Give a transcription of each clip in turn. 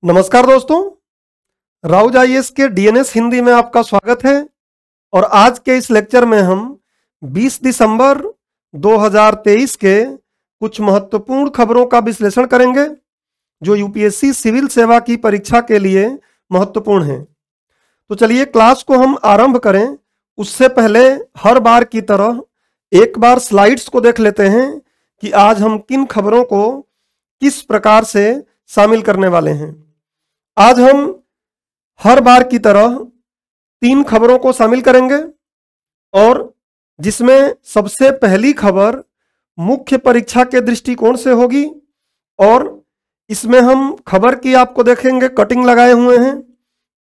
नमस्कार दोस्तों, राउज आईएएस के डीएनएस हिंदी में आपका स्वागत है। और आज के इस लेक्चर में हम 20 दिसंबर 2023 के कुछ महत्वपूर्ण खबरों का विश्लेषण करेंगे जो यूपीएससी सिविल सेवा की परीक्षा के लिए महत्वपूर्ण हैं। तो चलिए क्लास को हम आरंभ करें। उससे पहले हर बार की तरह एक बार स्लाइड्स को देख लेते हैं कि आज हम किन खबरों को किस प्रकार से शामिल करने वाले हैं। आज हम हर बार की तरह 3 खबरों को शामिल करेंगे और जिसमें सबसे पहली खबर मुख्य परीक्षा के दृष्टिकोण से होगी और इसमें हम खबर की आपको देखेंगे कटिंग लगाए हुए हैं।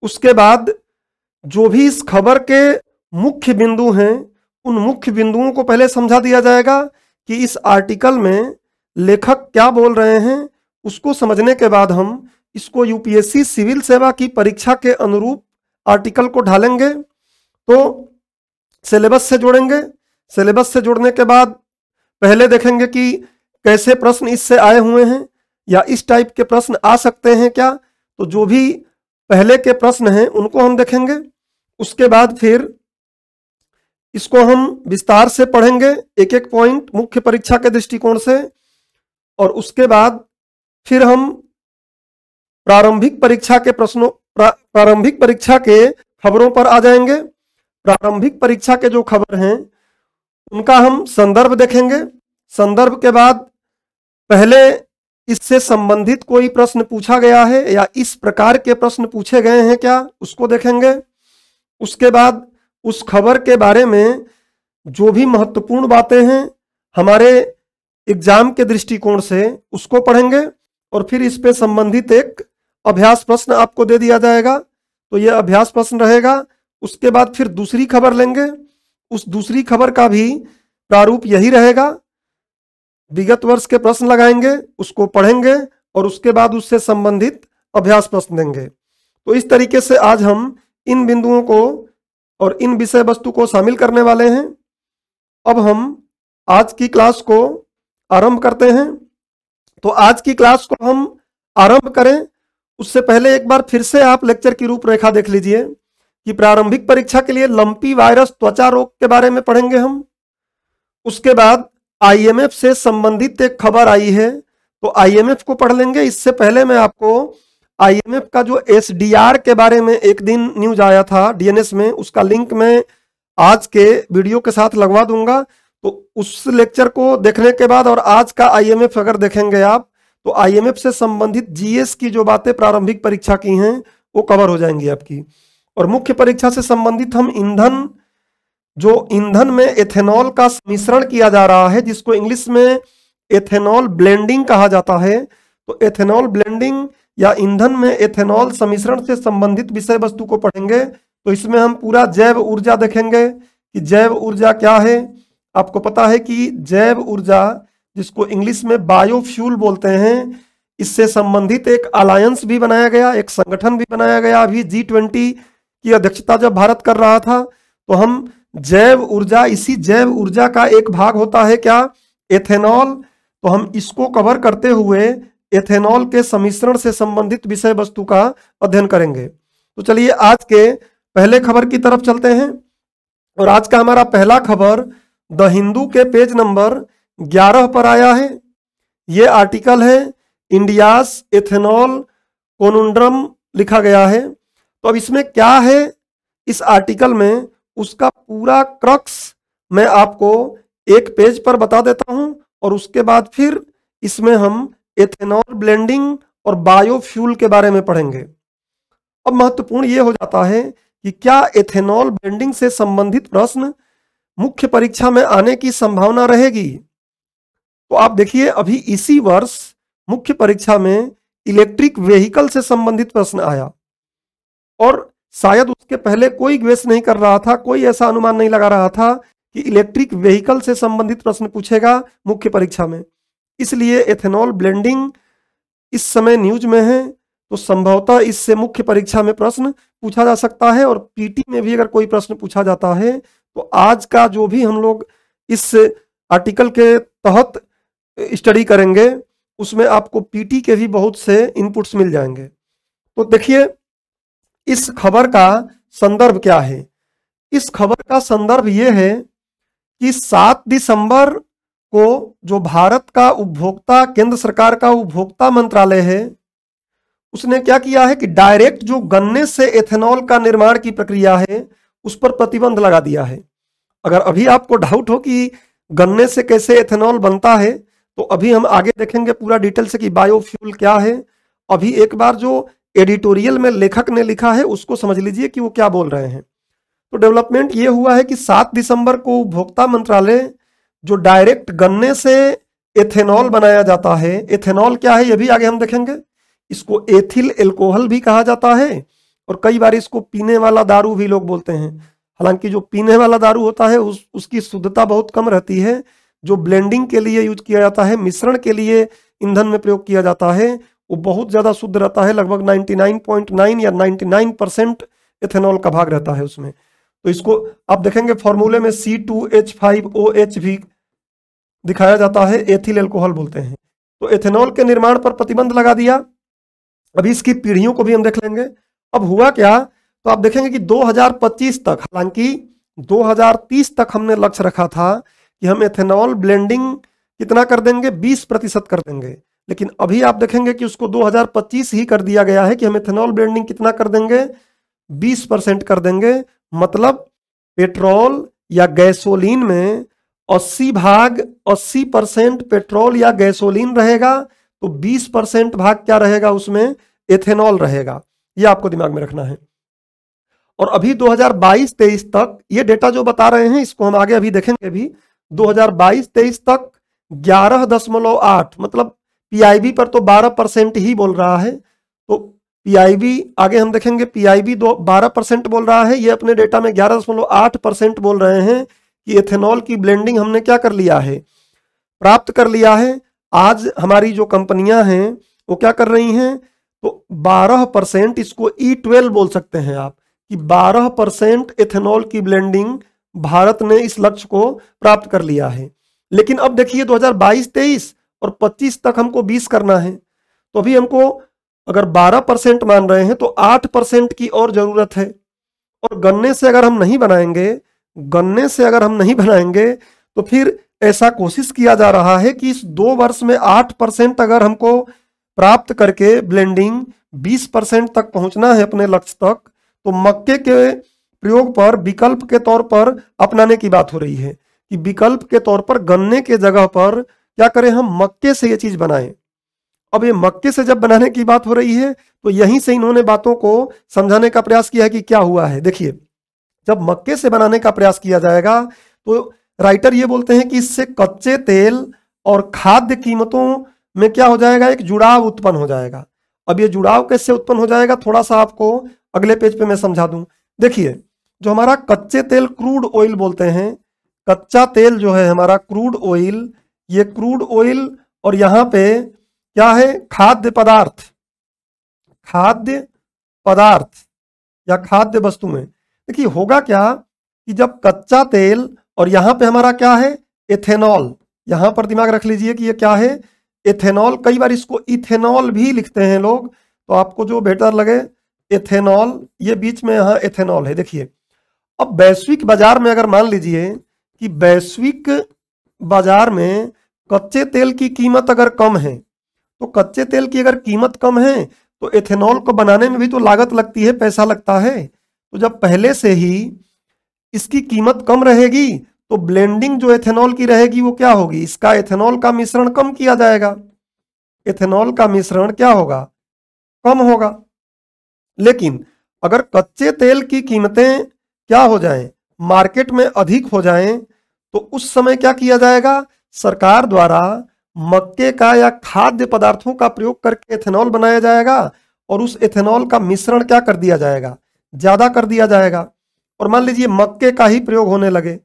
उसके बाद जो भी इस खबर के मुख्य बिंदु हैं उन मुख्य बिंदुओं को पहले समझा दिया जाएगा कि इस आर्टिकल में लेखक क्या बोल रहे हैं। उसको समझने के बाद हम इसको यूपीएससी सिविल सेवा की परीक्षा के अनुरूप आर्टिकल को ढालेंगे तो सिलेबस से जोड़ेंगे। सिलेबस से जोड़ने के बाद पहले देखेंगे कि कैसे प्रश्न इससे आए हुए हैं या इस टाइप के प्रश्न आ सकते हैं क्या। तो जो भी पहले के प्रश्न हैं उनको हम देखेंगे। उसके बाद फिर इसको हम विस्तार से पढ़ेंगे एक एक पॉइंट मुख्य परीक्षा के दृष्टिकोण से। और उसके बाद फिर हम प्रारंभिक परीक्षा के खबरों पर आ जाएंगे। प्रारंभिक परीक्षा के जो खबर हैं उनका हम संदर्भ देखेंगे। संदर्भ के बाद पहले इससे संबंधित कोई प्रश्न पूछा गया है या इस प्रकार के प्रश्न पूछे गए हैं क्या, उसको देखेंगे। उसके बाद उस खबर के बारे में जो भी महत्वपूर्ण बातें हैं हमारे एग्जाम के दृष्टिकोण से उसको पढ़ेंगे और फिर इस पे संबंधित एक अभ्यास प्रश्न आपको दे दिया जाएगा। तो यह अभ्यास प्रश्न रहेगा। उसके बाद फिर दूसरी खबर लेंगे। उस दूसरी खबर का भी प्रारूप यही रहेगा। विगत वर्ष के प्रश्न लगाएंगे, उसको पढ़ेंगे और उसके बाद उससे संबंधित अभ्यास प्रश्न देंगे। तो इस तरीके से आज हम इन बिंदुओं को और इन विषय वस्तु को शामिल करने वाले हैं। अब हम आज की क्लास को आरंभ करते हैं। तो आज की क्लास को हम आरंभ करें उससे पहले एक बार फिर से आप लेक्चर की रूपरेखा देख लीजिए कि प्रारंभिक परीक्षा के लिए लंपी वायरस त्वचा रोग के बारे में पढ़ेंगे हम। उसके बाद आईएमएफ से संबंधित एक खबर आई है तो आईएमएफ को पढ़ लेंगे। इससे पहले मैं आपको आईएमएफ का जो एसडीआर के बारे में एक दिन न्यूज आया था डीएनएस में, उसका लिंक मैं आज के वीडियो के साथ लगवा दूंगा। तो उस लेक्चर को देखने के बाद और आज का आईएमएफ अगर देखेंगे आप तो आईएमएफ से संबंधित जीएस की जो बातें प्रारंभिक परीक्षा की हैं वो कवर हो जाएंगी आपकी। और मुख्य परीक्षा से संबंधित हम ईंधन में एथेनॉल का मिश्रण किया जा रहा है जिसको इंग्लिश में एथेनॉल ब्लेंडिंग कहा जाता है। तो एथेनॉल ब्लेंडिंग या ईंधन में एथेनॉल सम्मिश्रण से संबंधित विषय वस्तु को पढ़ेंगे। तो इसमें हम पूरा जैव ऊर्जा देखेंगे कि जैव ऊर्जा क्या है। आपको पता है कि जैव ऊर्जा जिसको इंग्लिश में बायोफ्यूल बोलते हैं, इससे संबंधित एक अलायंस भी बनाया गया, एक संगठन भी बनाया गया। अभी G20 की अध्यक्षता जब भारत कर रहा था तो हम जैव ऊर्जा, इसी जैव ऊर्जा का एक भाग होता है क्या, एथेनॉल। तो हम इसको कवर करते हुए एथेनॉल के सम्मिश्रण से संबंधित विषय वस्तु का अध्ययन करेंगे। तो चलिए आज के पहले खबर की तरफ चलते हैं। और आज का हमारा पहला खबर द हिंदू के पेज नंबर 11 पर आया है। ये आर्टिकल है इंडियाज एथेनॉल कोनुंड्रम लिखा गया है। तो अब इसमें क्या है इस आर्टिकल में उसका पूरा क्रक्स मैं आपको एक पेज पर बता देता हूं और उसके बाद फिर इसमें हम एथेनॉल ब्लेंडिंग और बायोफ्यूल के बारे में पढ़ेंगे। अब महत्वपूर्ण ये हो जाता है कि क्या एथेनॉल ब्लेंडिंग से संबंधित प्रश्न मुख्य परीक्षा में आने की संभावना रहेगी। तो आप देखिए अभी इसी वर्ष मुख्य परीक्षा में इलेक्ट्रिक व्हीकल से संबंधित प्रश्न आया और शायद उसके पहले कोई गेस नहीं कर रहा था, कोई ऐसा अनुमान नहीं लगा रहा था कि इलेक्ट्रिक व्हीकल से संबंधित प्रश्न पूछेगा मुख्य परीक्षा में। इसलिए एथेनॉल ब्लेंडिंग इस समय न्यूज में है तो संभवतः इससे मुख्य परीक्षा में प्रश्न पूछा जा सकता है। और पीटी में भी अगर कोई प्रश्न पूछा जाता है तो आज का जो भी हम लोग इस आर्टिकल के तहत स्टडी करेंगे उसमें आपको पीटी के भी बहुत से इनपुट्स मिल जाएंगे। तो देखिए इस खबर का संदर्भ क्या है। इस खबर का संदर्भ यह है कि 7 दिसंबर को जो भारत का उपभोक्ता, केंद्र सरकार का उपभोक्ता मंत्रालय है, उसने क्या किया है कि डायरेक्ट जो गन्ने से एथेनॉल का निर्माण की प्रक्रिया है उस पर प्रतिबंध लगा दिया है। अगर अभी आपको डाउट हो कि गन्ने से कैसे एथेनॉल बनता है तो अभी हम आगे देखेंगे पूरा डिटेल से कि बायोफ्यूल क्या है। अभी एक बार जो एडिटोरियल में लेखक ने लिखा है उसको समझ लीजिए कि वो क्या बोल रहे हैं। तो डेवलपमेंट ये हुआ है कि 7 दिसंबर को उपभोक्ता मंत्रालय जो डायरेक्ट गन्ने से एथेनॉल बनाया जाता है, एथेनॉल क्या है ये भी आगे हम देखेंगे, इसको एथिल एल्कोहल भी कहा जाता है और कई बार इसको पीने वाला दारू भी लोग बोलते हैं। हालांकि जो पीने वाला दारू होता है उसकी शुद्धता बहुत कम रहती है। जो ब्लेंडिंग के लिए यूज किया जाता है, मिश्रण के लिए ईंधन में प्रयोग किया जाता है, वो बहुत ज्यादा शुद्ध रहता है, लगभग 99.9 या 99% एथेनॉल का भाग रहता है उसमें। तो इसको आप देखेंगे फॉर्मूले में C2H5OH भी दिखाया जाता है, एथिल एल्कोहल बोलते हैं। तो एथेनॉल के निर्माण पर प्रतिबंध लगा दिया। अभी इसकी पीढ़ियों को भी हम देख लेंगे। अब हुआ क्या, तो आप देखेंगे कि 2025 तक, हालांकि 2030 तक हमने लक्ष्य रखा था कि हम एथेनॉल ब्लेंडिंग कितना कर देंगे, 20% कर देंगे, लेकिन अभी आप देखेंगे कि उसको 2025 ही कर दिया गया है कि हम एथेनॉल ब्लेंडिंग कितना कर देंगे, 20% कर देंगे। मतलब पेट्रोल या गैसोलीन में 80% पेट्रोल या गैसोलीन रहेगा, तो 20% भाग क्या रहेगा उसमें, एथेनॉल रहेगा। ये आपको दिमाग में रखना है। और अभी 2022-23 तक ये डेटा जो बता रहे हैं इसको हम आगे अभी देखेंगे भी, 2022-23 तक 11.8, मतलब पीआईबी पर तो 12% ही बोल रहा है। तो पीआईबी आगे हम देखेंगे, पीआईबी 12% बोल रहा है, ये अपने डेटा में 11.8% बोल रहे हैं कि एथेनॉल की ब्लेंडिंग हमने क्या कर लिया है, प्राप्त कर लिया है। आज हमारी जो कंपनियां हैं वो क्या कर रही हैं, तो 12%, इसको E12 बोल सकते हैं आप, कि 12% एथेनॉल की ब्लेंडिंग भारत ने इस लक्ष्य को प्राप्त कर लिया है। लेकिन अब देखिए 2022-23 और 25 तक हमको 20 करना है। तो अभी हमको अगर 12% मान रहे हैं तो 8% की और जरूरत है। और गन्ने से अगर हम नहीं बनाएंगे तो फिर ऐसा कोशिश किया जा रहा है कि इस 2 वर्ष में 8% अगर हमको प्राप्त करके ब्लेंडिंग 20% तक पहुंचना है अपने लक्ष्य तक, तो मक्के के प्रयोग पर विकल्प के तौर पर अपनाने की बात हो रही है कि विकल्प के तौर पर गन्ने के जगह पर क्या करें, हम मक्के से ये चीज बनाएं। अब ये मक्के से जब बनाने की बात हो रही है तो यहीं से इन्होंने बातों को समझाने का प्रयास किया है कि क्या हुआ है। देखिए जब मक्के से बनाने का प्रयास किया जाएगा तो राइटर ये बोलते हैं कि इससे कच्चे तेल और खाद्य कीमतों में क्या हो जाएगा, एक जुड़ाव उत्पन्न हो जाएगा। अब ये जुड़ाव कैसे उत्पन्न हो जाएगा, थोड़ा सा आपको अगले पेज पे मैं समझा दूं। देखिए जो हमारा कच्चे तेल, क्रूड ऑयल बोलते हैं, कच्चा तेल जो है हमारा क्रूड ऑयल, ये क्रूड ऑयल, और यहाँ पे क्या है, खाद्य पदार्थ या खाद्य वस्तुएं। देखिए होगा क्या कि जब कच्चा तेल और यहाँ पे हमारा क्या है, एथेनॉल, यहाँ पर दिमाग रख लीजिए कि ये क्या है, एथेनॉल। कई बार इसको इथेनॉल भी लिखते हैं लोग, तो आपको जो बेटर लगे, एथेनॉल, ये बीच में यहाँ एथेनॉल है। देखिए अब वैश्विक बाजार में अगर मान लीजिए कि वैश्विक बाजार में कच्चे तेल की कीमत अगर कम है, तो कच्चे तेल की अगर कीमत कम है तो एथेनॉल को बनाने में भी तो लागत लगती है, पैसा लगता है। तो जब पहले से ही इसकी कीमत कम रहेगी तो ब्लेंडिंग जो एथेनॉल की रहेगी वो क्या होगी, इसका एथेनॉल का मिश्रण कम किया जाएगा, एथेनॉल का मिश्रण क्या होगा, कम होगा। लेकिन अगर कच्चे तेल की कीमतें क्या हो जाएं, मार्केट में अधिक हो जाएं, तो उस समय क्या किया जाएगा, सरकार द्वारा मक्के का या खाद्य पदार्थों का प्रयोग करके एथेनॉल बनाया जाएगा और उस एथेनॉल का मिश्रण क्या कर दिया जाएगा, ज्यादा कर दिया जाएगा। और मान लीजिए मक्के का ही प्रयोग होने लगे,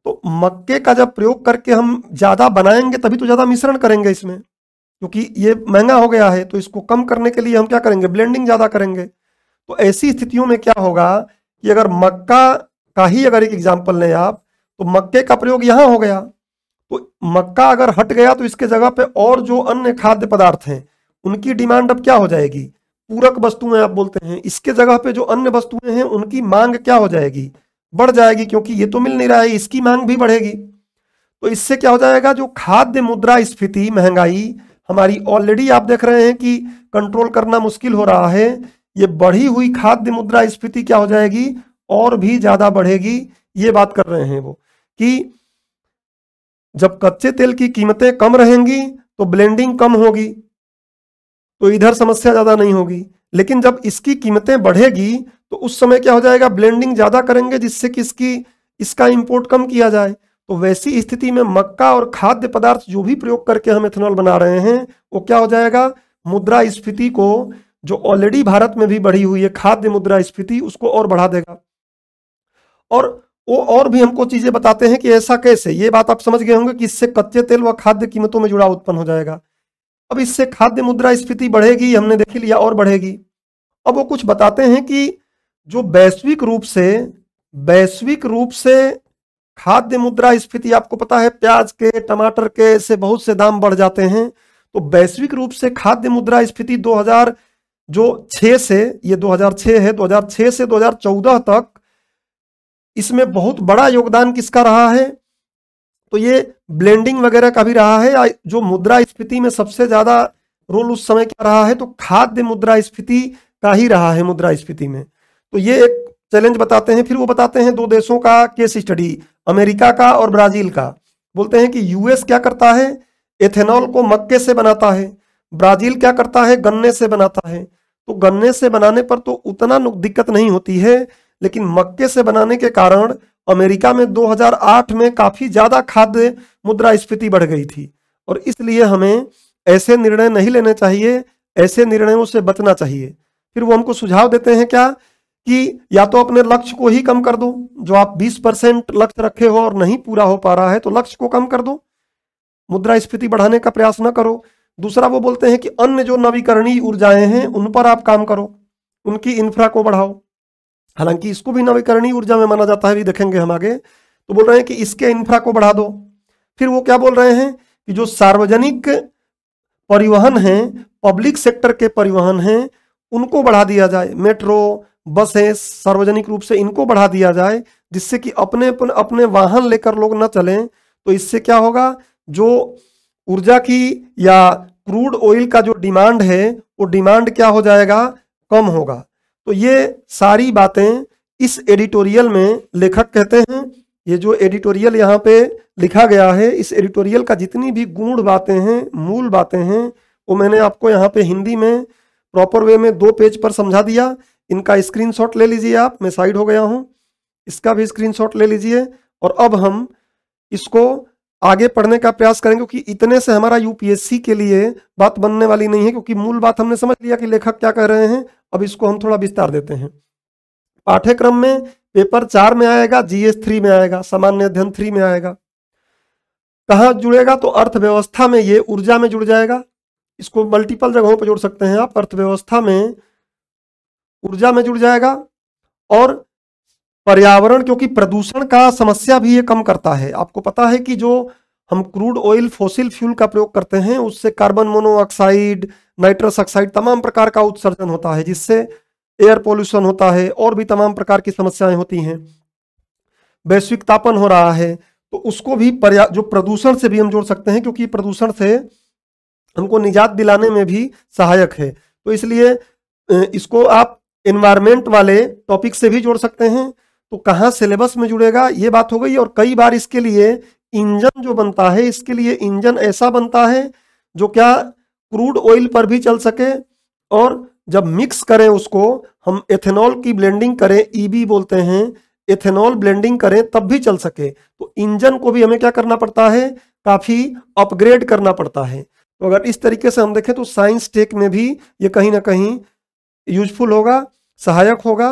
तो मक्के का जब प्रयोग करके हम ज्यादा बनाएंगे तभी तो ज्यादा मिश्रण करेंगे इसमें, क्योंकि ये महंगा हो गया है। तो इसको कम करने के लिए हम क्या करेंगे, ब्लेंडिंग ज्यादा करेंगे। तो ऐसी स्थितियों में क्या होगा कि अगर मक्का का ही अगर एक एग्जाम्पल लें आप, तो मक्के का प्रयोग यहां हो गया, तो मक्का अगर हट गया तो इसके जगह पे और जो अन्य खाद्य पदार्थ हैं उनकी डिमांड अब क्या हो जाएगी, पूरक वस्तुएं आप बोलते हैं, इसके जगह पे जो अन्य वस्तुएं हैं उनकी मांग क्या हो जाएगी, बढ़ जाएगी, क्योंकि ये तो मिल नहीं रहा है, इसकी मांग भी बढ़ेगी। तो इससे क्या हो जाएगा, जो खाद्य मुद्रास्फीति महंगाई हमारी ऑलरेडी आप देख रहे हैं कि कंट्रोल करना मुश्किल हो रहा है, ये बढ़ी हुई खाद्य मुद्रास्फीति क्या हो जाएगी, और भी ज्यादा बढ़ेगी। ये बात कर रहे हैं वो कि जब कच्चे तेल की कीमतें कम रहेंगी तो ब्लेंडिंग कम होगी, तो इधर समस्या ज्यादा नहीं होगी। लेकिन जब इसकी कीमतें बढ़ेगी तो उस समय क्या हो जाएगा, ब्लेंडिंग ज्यादा करेंगे जिससे कि इसका इंपोर्ट कम किया जाए। तो वैसी स्थिति में मक्का और खाद्य पदार्थ जो भी प्रयोग करके हम एथेनॉल बना रहे हैं वो क्या हो जाएगा, मुद्रास्फीति को, जो ऑलरेडी भारत में भी बढ़ी हुई है खाद्य मुद्रास्फीति, उसको और बढ़ा देगा। और वो और भी हमको चीजें बताते हैं कि ऐसा कैसे, ये बात आप समझ गए होंगे कि इससे कच्चे तेल व खाद्य कीमतों में जुड़ाव उत्पन्न हो जाएगा। अब इससे खाद्य मुद्रास्फीति बढ़ेगी, हमने देख लिया, और बढ़ेगी। अब वो कुछ बताते हैं कि जो वैश्विक रूप से खाद्य मुद्रास्फीति, आपको पता है प्याज के, टमाटर के, ऐसे बहुत से दाम बढ़ जाते हैं। तो वैश्विक रूप से खाद्य मुद्रास्फीति 2006 से, ये 2006 है, 2006 से 2014 तक इसमें बहुत बड़ा योगदान किसका रहा है, तो ये ब्लेंडिंग वगैरह का भी रहा है। जो मुद्रास्फीति में सबसे ज्यादा रोल उस समय क्या रहा है, तो खाद्य मुद्रास्फीति का ही रहा है मुद्रास्फीति में। तो ये एक चैलेंज बताते हैं। फिर वो बताते हैं दो देशों का केस स्टडी, अमेरिका का और ब्राजील का। बोलते हैं कि यूएस क्या करता है, एथेनॉल को मक्के से बनाता है, ब्राजील क्या करता है, गन्ने से बनाता है। तो गन्ने से बनाने पर तो उतना दिक्कत नहीं होती है, लेकिन मक्के से बनाने के कारण अमेरिका में 2008 में काफी ज्यादा खाद्य मुद्रास्फीति बढ़ गई थी। और इसलिए हमें ऐसे निर्णय नहीं लेने चाहिए, ऐसे निर्णयों से बचना चाहिए। फिर वो हमको सुझाव देते हैं क्या, कि या तो अपने लक्ष्य को ही कम कर दो, जो आप 20% लक्ष्य रखे हो और नहीं पूरा हो पा रहा है तो लक्ष्य को कम कर दो, मुद्रास्फीति बढ़ाने का प्रयास न करो। दूसरा वो बोलते हैं कि अन्य जो नवीकरणीय ऊर्जाएं हैं उन पर आप काम करो, उनकी इंफ्रा को बढ़ाओ। हालांकि इसको भी नवीकरणीय ऊर्जा में माना जाता है, भी देखेंगे हम आगे। तो बोल रहे हैं कि इसके इंफ्रा को बढ़ा दो। फिर वो क्या बोल रहे हैं कि जो सार्वजनिक परिवहन है, पब्लिक सेक्टर के परिवहन हैं, उनको बढ़ा दिया जाए, मेट्रो, बसें, सार्वजनिक रूप से इनको बढ़ा दिया जाए, जिससे कि अपने वाहन लेकर लोग न चलें। तो इससे क्या होगा, जो ऊर्जा की या क्रूड ऑयल का जो डिमांड है वो डिमांड क्या हो जाएगा, कम होगा। तो ये सारी बातें इस एडिटोरियल में लेखक कहते हैं, ये जो एडिटोरियल यहाँ पे लिखा गया है, इस एडिटोरियल का जितनी भी गूढ़ बातें हैं, मूल बातें हैं, वो मैंने आपको यहाँ पे हिंदी में प्रॉपर वे में 2 पेज पर समझा दिया। इनका स्क्रीनशॉट ले लीजिए आप, मैं साइड हो गया हूँ, इसका भी स्क्रीनशॉट ले लीजिए। और अब हम इसको आगे पढ़ने का प्रयास करेंगे, क्योंकि इतने से हमारा यूपीएससी के लिए बात बनने वाली नहीं है, क्योंकि मूल बात हमने समझ लिया कि लेखक क्या कह रहे हैं। अब इसको हम थोड़ा विस्तार देते हैं। पाठ्यक्रम में पेपर 4 में आएगा, जीएस 3 में आएगा, सामान्य अध्ययन 3 में आएगा। कहाँ जुड़ेगा, तो अर्थव्यवस्था में, ये ऊर्जा में जुड़ जाएगा। इसको मल्टीपल जगहों पर जोड़ सकते हैं आप, अर्थव्यवस्था में, ऊर्जा में जुड़ जाएगा। और पर्यावरण, क्योंकि प्रदूषण का समस्या भी ये कम करता है। आपको पता है कि जो हम क्रूड ऑयल, फॉसिल फ्यूल का प्रयोग करते हैं, उससे कार्बन मोनोऑक्साइड, नाइट्रस ऑक्साइड, तमाम प्रकार का उत्सर्जन होता है, जिससे एयर पोल्यूशन होता है और भी तमाम प्रकार की समस्याएं होती हैं। वैश्विक तापन हो रहा है, तो उसको भी जो प्रदूषण से भी हम जोड़ सकते हैं, क्योंकि प्रदूषण से हमको निजात दिलाने में भी सहायक है। तो इसलिए इसको आप एनवायरमेंट वाले टॉपिक से भी जोड़ सकते हैं। तो कहाँ सिलेबस में जुड़ेगा, ये बात हो गई। और कई बार इसके लिए इंजन जो बनता है, इसके लिए इंजन ऐसा बनता है जो क्या क्रूड ऑयल पर भी चल सके, और जब मिक्स करें उसको, हम एथेनॉल की ब्लेंडिंग करें, ईबी बोलते हैं, एथेनॉल ब्लेंडिंग करें तब भी चल सके। तो इंजन को भी हमें क्या करना पड़ता है, काफी अपग्रेड करना पड़ता है। तो अगर इस तरीके से हम देखें तो साइंस टेक में भी ये कहीं ना कहीं यूजफुल होगा, सहायक होगा।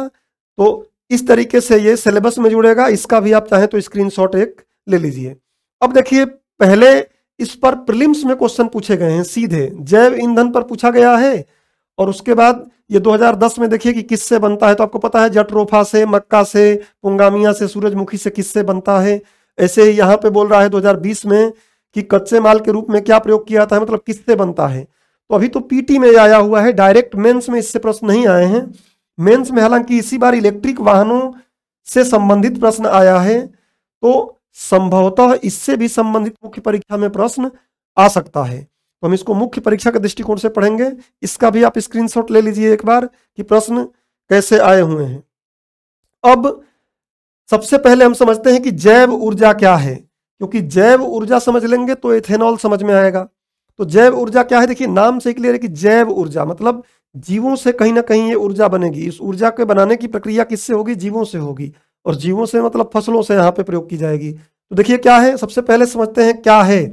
तो इस तरीके से ये सिलेबस में जुड़ेगा। इसका भी आप चाहें तो स्क्रीनशॉट एक ले लीजिए। अब देखिए, पहले इस पर प्रीलिम्स में क्वेश्चन पूछे गए हैं, सीधे जैव ईंधन पर पूछा गया है। और उसके बाद ये 2010 में देखिए कि किससे बनता है। तो आपको पता है जट्रोफा से, मक्का से, पुंगामिया से, सूरजमुखी से किससे बनता है। ऐसे ही यहाँ पे बोल रहा है 2020 में कि कच्चे माल के रूप में क्या प्रयोग किया था, मतलब किससे बनता है। तो अभी तो पीटी में आया हुआ है, डायरेक्ट मेंस में इससे प्रश्न नहीं आए हैं। मेंस में हालांकि इसी बार इलेक्ट्रिक वाहनों से संबंधित प्रश्न आया है, तो संभवतः इससे भी संबंधित मुख्य परीक्षा में प्रश्न आ सकता है। तो हम इसको मुख्य परीक्षा के दृष्टिकोण से पढ़ेंगे। इसका भी आप स्क्रीनशॉट ले लीजिए एक बार कि प्रश्न कैसे आए हुए हैं। अब सबसे पहले हम समझते हैं कि जैव ऊर्जा क्या है, क्योंकि जैव ऊर्जा समझ लेंगे तो एथेनॉल समझ में आएगा। तो जैव ऊर्जा क्या है, देखिए नाम से क्लियर है कि जैव ऊर्जा मतलब जीवों से कहीं ना कहीं ये ऊर्जा बनेगी। इस ऊर्जा के बनाने की प्रक्रिया किससे होगी, जीवों से होगी, और जीवों से मतलब फसलों से यहाँ पे प्रयोग की जाएगी। तो देखिए क्या है, सबसे पहले समझते हैं क्या है।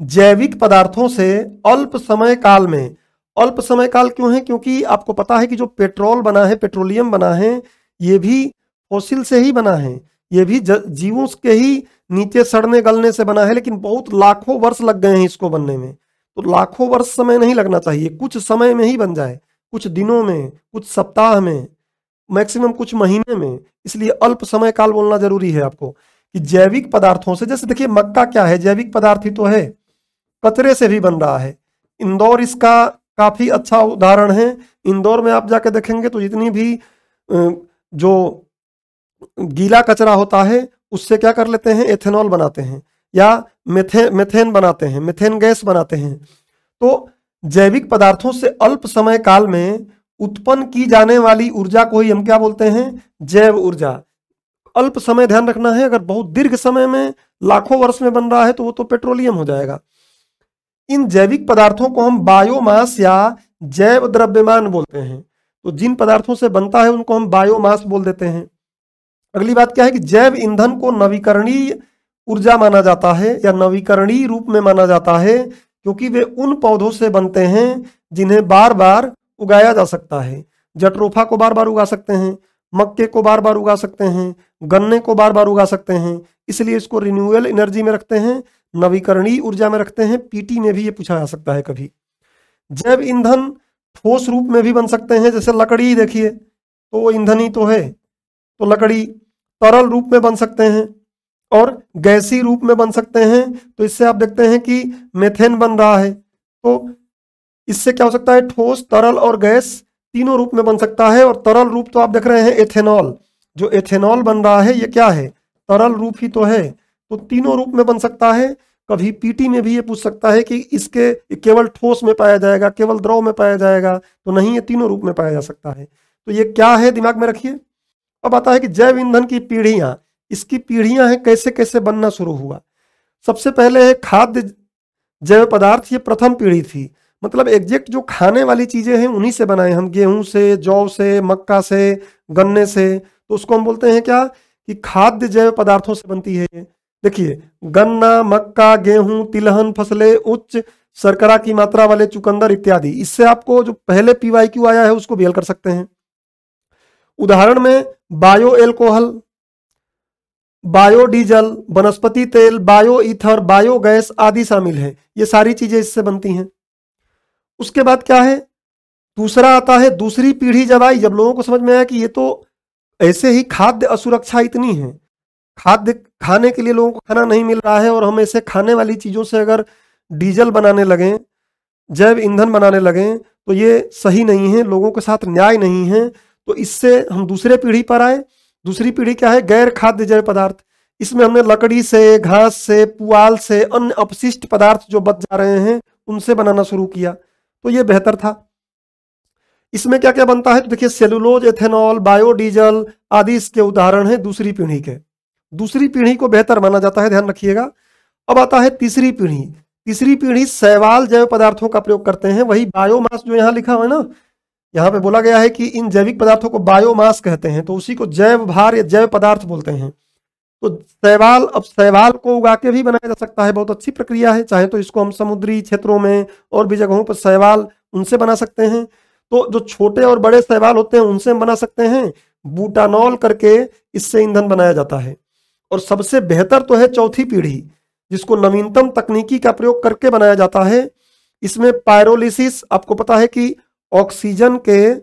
जैविक पदार्थों से अल्प समय काल में, अल्प समय काल क्यों है, क्योंकि आपको पता है कि जो पेट्रोल बना है, पेट्रोलियम बना है, ये भी फॉसिल से ही बना है, ये भी जीवों के ही नीचे सड़ने गलने से बना है, लेकिन बहुत लाखों वर्ष लग गए हैं इसको बनने में। तो लाखों वर्ष समय नहीं लगना चाहिए, कुछ समय में ही बन जाए, कुछ दिनों में, कुछ सप्ताह में, मैक्सिमम कुछ महीने में। इसलिए अल्प समय काल बोलना जरूरी है आपको कि जैविक पदार्थों से, जैसे देखिए मक्का क्या है, जैविक पदार्थ ही तो है, कचरे से भी बन रहा है। इंदौर इसका काफी अच्छा उदाहरण है। इंदौर में आप जाके देखेंगे तो जितनी भी जो गीला कचरा होता है उससे क्या कर लेते हैं, एथेनॉल बनाते हैं या मेथेन बनाते हैं, मेथेन गैस बनाते हैं। तो जैविक पदार्थों से अल्प समय काल में उत्पन्न की जाने वाली ऊर्जा को ही हम क्या बोलते हैं, जैव ऊर्जा। अल्प समय ध्यान रखना है, अगर बहुत दीर्घ समय में लाखों वर्ष में बन रहा है तो वो तो पेट्रोलियम हो जाएगा। इन जैविक पदार्थों को हम बायोमास या जैव द्रव्यमान बोलते हैं। तो जिन पदार्थों से बनता है उनको हम बायोमास बोल देते हैं। अगली बात क्या है कि जैव ईंधन को नवीकरणीय ऊर्जा माना जाता है या नवीकरणीय रूप में माना जाता है, क्योंकि वे उन पौधों से बनते हैं जिन्हें बार बार उगाया जा सकता है। जट्रोफा को बार बार उगा सकते हैं, मक्के को बार बार उगा सकते हैं, गन्ने को बार बार उगा सकते हैं, इसलिए इसको रिन्यूएबल एनर्जी में रखते हैं, नवीकरणीय ऊर्जा में रखते हैं। पीटी में भी ये पूछा जा सकता है कभी। जैव ईंधन ठोस रूप में भी बन सकते हैं, जैसे लकड़ी देखिए तो वो ईंधन ही तो है, तो लकड़ी तरल रूप में बन सकते हैं और गैसीय रूप में बन सकते हैं। तो इससे आप देखते हैं कि मेथेन बन रहा है, तो इससे क्या हो सकता है, ठोस, तरल और गैस तीनों रूप में बन सकता है। और तरल रूप तो आप देख रहे हैं एथेनॉल, जो एथेनॉल बन रहा है ये क्या है, तरल रूप ही तो है, तो तीनों रूप में बन सकता है। कभी पीटी में भी ये पूछ सकता है कि इसके केवल ठोस में पाया जाएगा, केवल द्रव में पाया जाएगा, तो नहीं, ये तीनों रूप में पाया जा सकता है। तो ये क्या है, दिमाग में रखिए। अब आता है कि जैव ईंधन की पीढ़ियां, इसकी पीढ़ियां हैं, कैसे कैसे बनना शुरू हुआ। सबसे पहले है खाद्य जैव पदार्थ, ये प्रथम पीढ़ी थी, मतलब एग्जैक्ट जो खाने वाली चीजें हैं उन्हीं से बनाए हम, गेहूं से, जौ से, मक्का से, गन्ने से, तो उसको हम बोलते हैं क्या कि खाद्य जैव पदार्थों से बनती है। देखिए गन्ना, मक्का, गेहूं, तिलहन फसलें, उच्च शर्करा की मात्रा वाले चुकंदर इत्यादि। इससे आपको जो पहले PYQ आया है उसको भी हल कर सकते हैं। उदाहरण में बायो एल्कोहल, बायोडीजल, वनस्पति तेल, बायो ईथर, बायोगैस आदि शामिल है। ये सारी चीजें इससे बनती हैं। उसके बाद क्या है, दूसरा आता है दूसरी पीढ़ी जब आई, जब लोगों को समझ में आया कि ये तो ऐसे ही खाद्य असुरक्षा इतनी है, खाद्य खाने के लिए लोगों को खाना नहीं मिल रहा है, और हम ऐसे खाने वाली चीजों से अगर डीजल बनाने लगें, जैव ईंधन बनाने लगें, तो ये सही नहीं है, लोगों के साथ न्याय नहीं है। तो इससे हम दूसरे पीढ़ी पर आए। दूसरी पीढ़ी क्या है, गैर खाद्य जैव पदार्थ। इसमें हमने लकड़ी से, घास से, पुआल से, अन्य अपशिष्ट पदार्थ जो बच जा रहे हैं उनसे बनाना शुरू किया, तो ये बेहतर था। इसमें क्या क्या बनता है, तो देखिए सेलुलोज, एथेनॉल, बायोडीजल आदि इसके उदाहरण हैं दूसरी पीढ़ी के। दूसरी पीढ़ी को बेहतर माना जाता है, ध्यान रखिएगा। अब आता है तीसरी पीढ़ी। तीसरी पीढ़ी शैवाल जैव पदार्थों का प्रयोग करते हैं, वही बायोमास जो यहाँ लिखा हुआ है ना, यहाँ पे बोला गया है कि इन जैविक पदार्थों को बायोमास कहते हैं, तो उसी को जैव भार या जैव पदार्थ बोलते हैं। तो शैवाल, अब शैवाल को उगा के भी बनाया जा सकता है, बहुत अच्छी प्रक्रिया है। चाहे तो इसको हम समुद्री क्षेत्रों में और भी जगहों पर शैवाल उनसे बना सकते हैं। तो जो छोटे और बड़े शैवाल होते हैं उनसे हम बना सकते हैं, बुटानॉल करके इससे ईंधन बनाया जाता है। और सबसे बेहतर तो है चौथी पीढ़ी, जिसको नवीनतम तकनीकी का प्रयोग करके बनाया जाता है। इसमें पायरोलिसिस, आपको पता है कि ऑक्सीजन के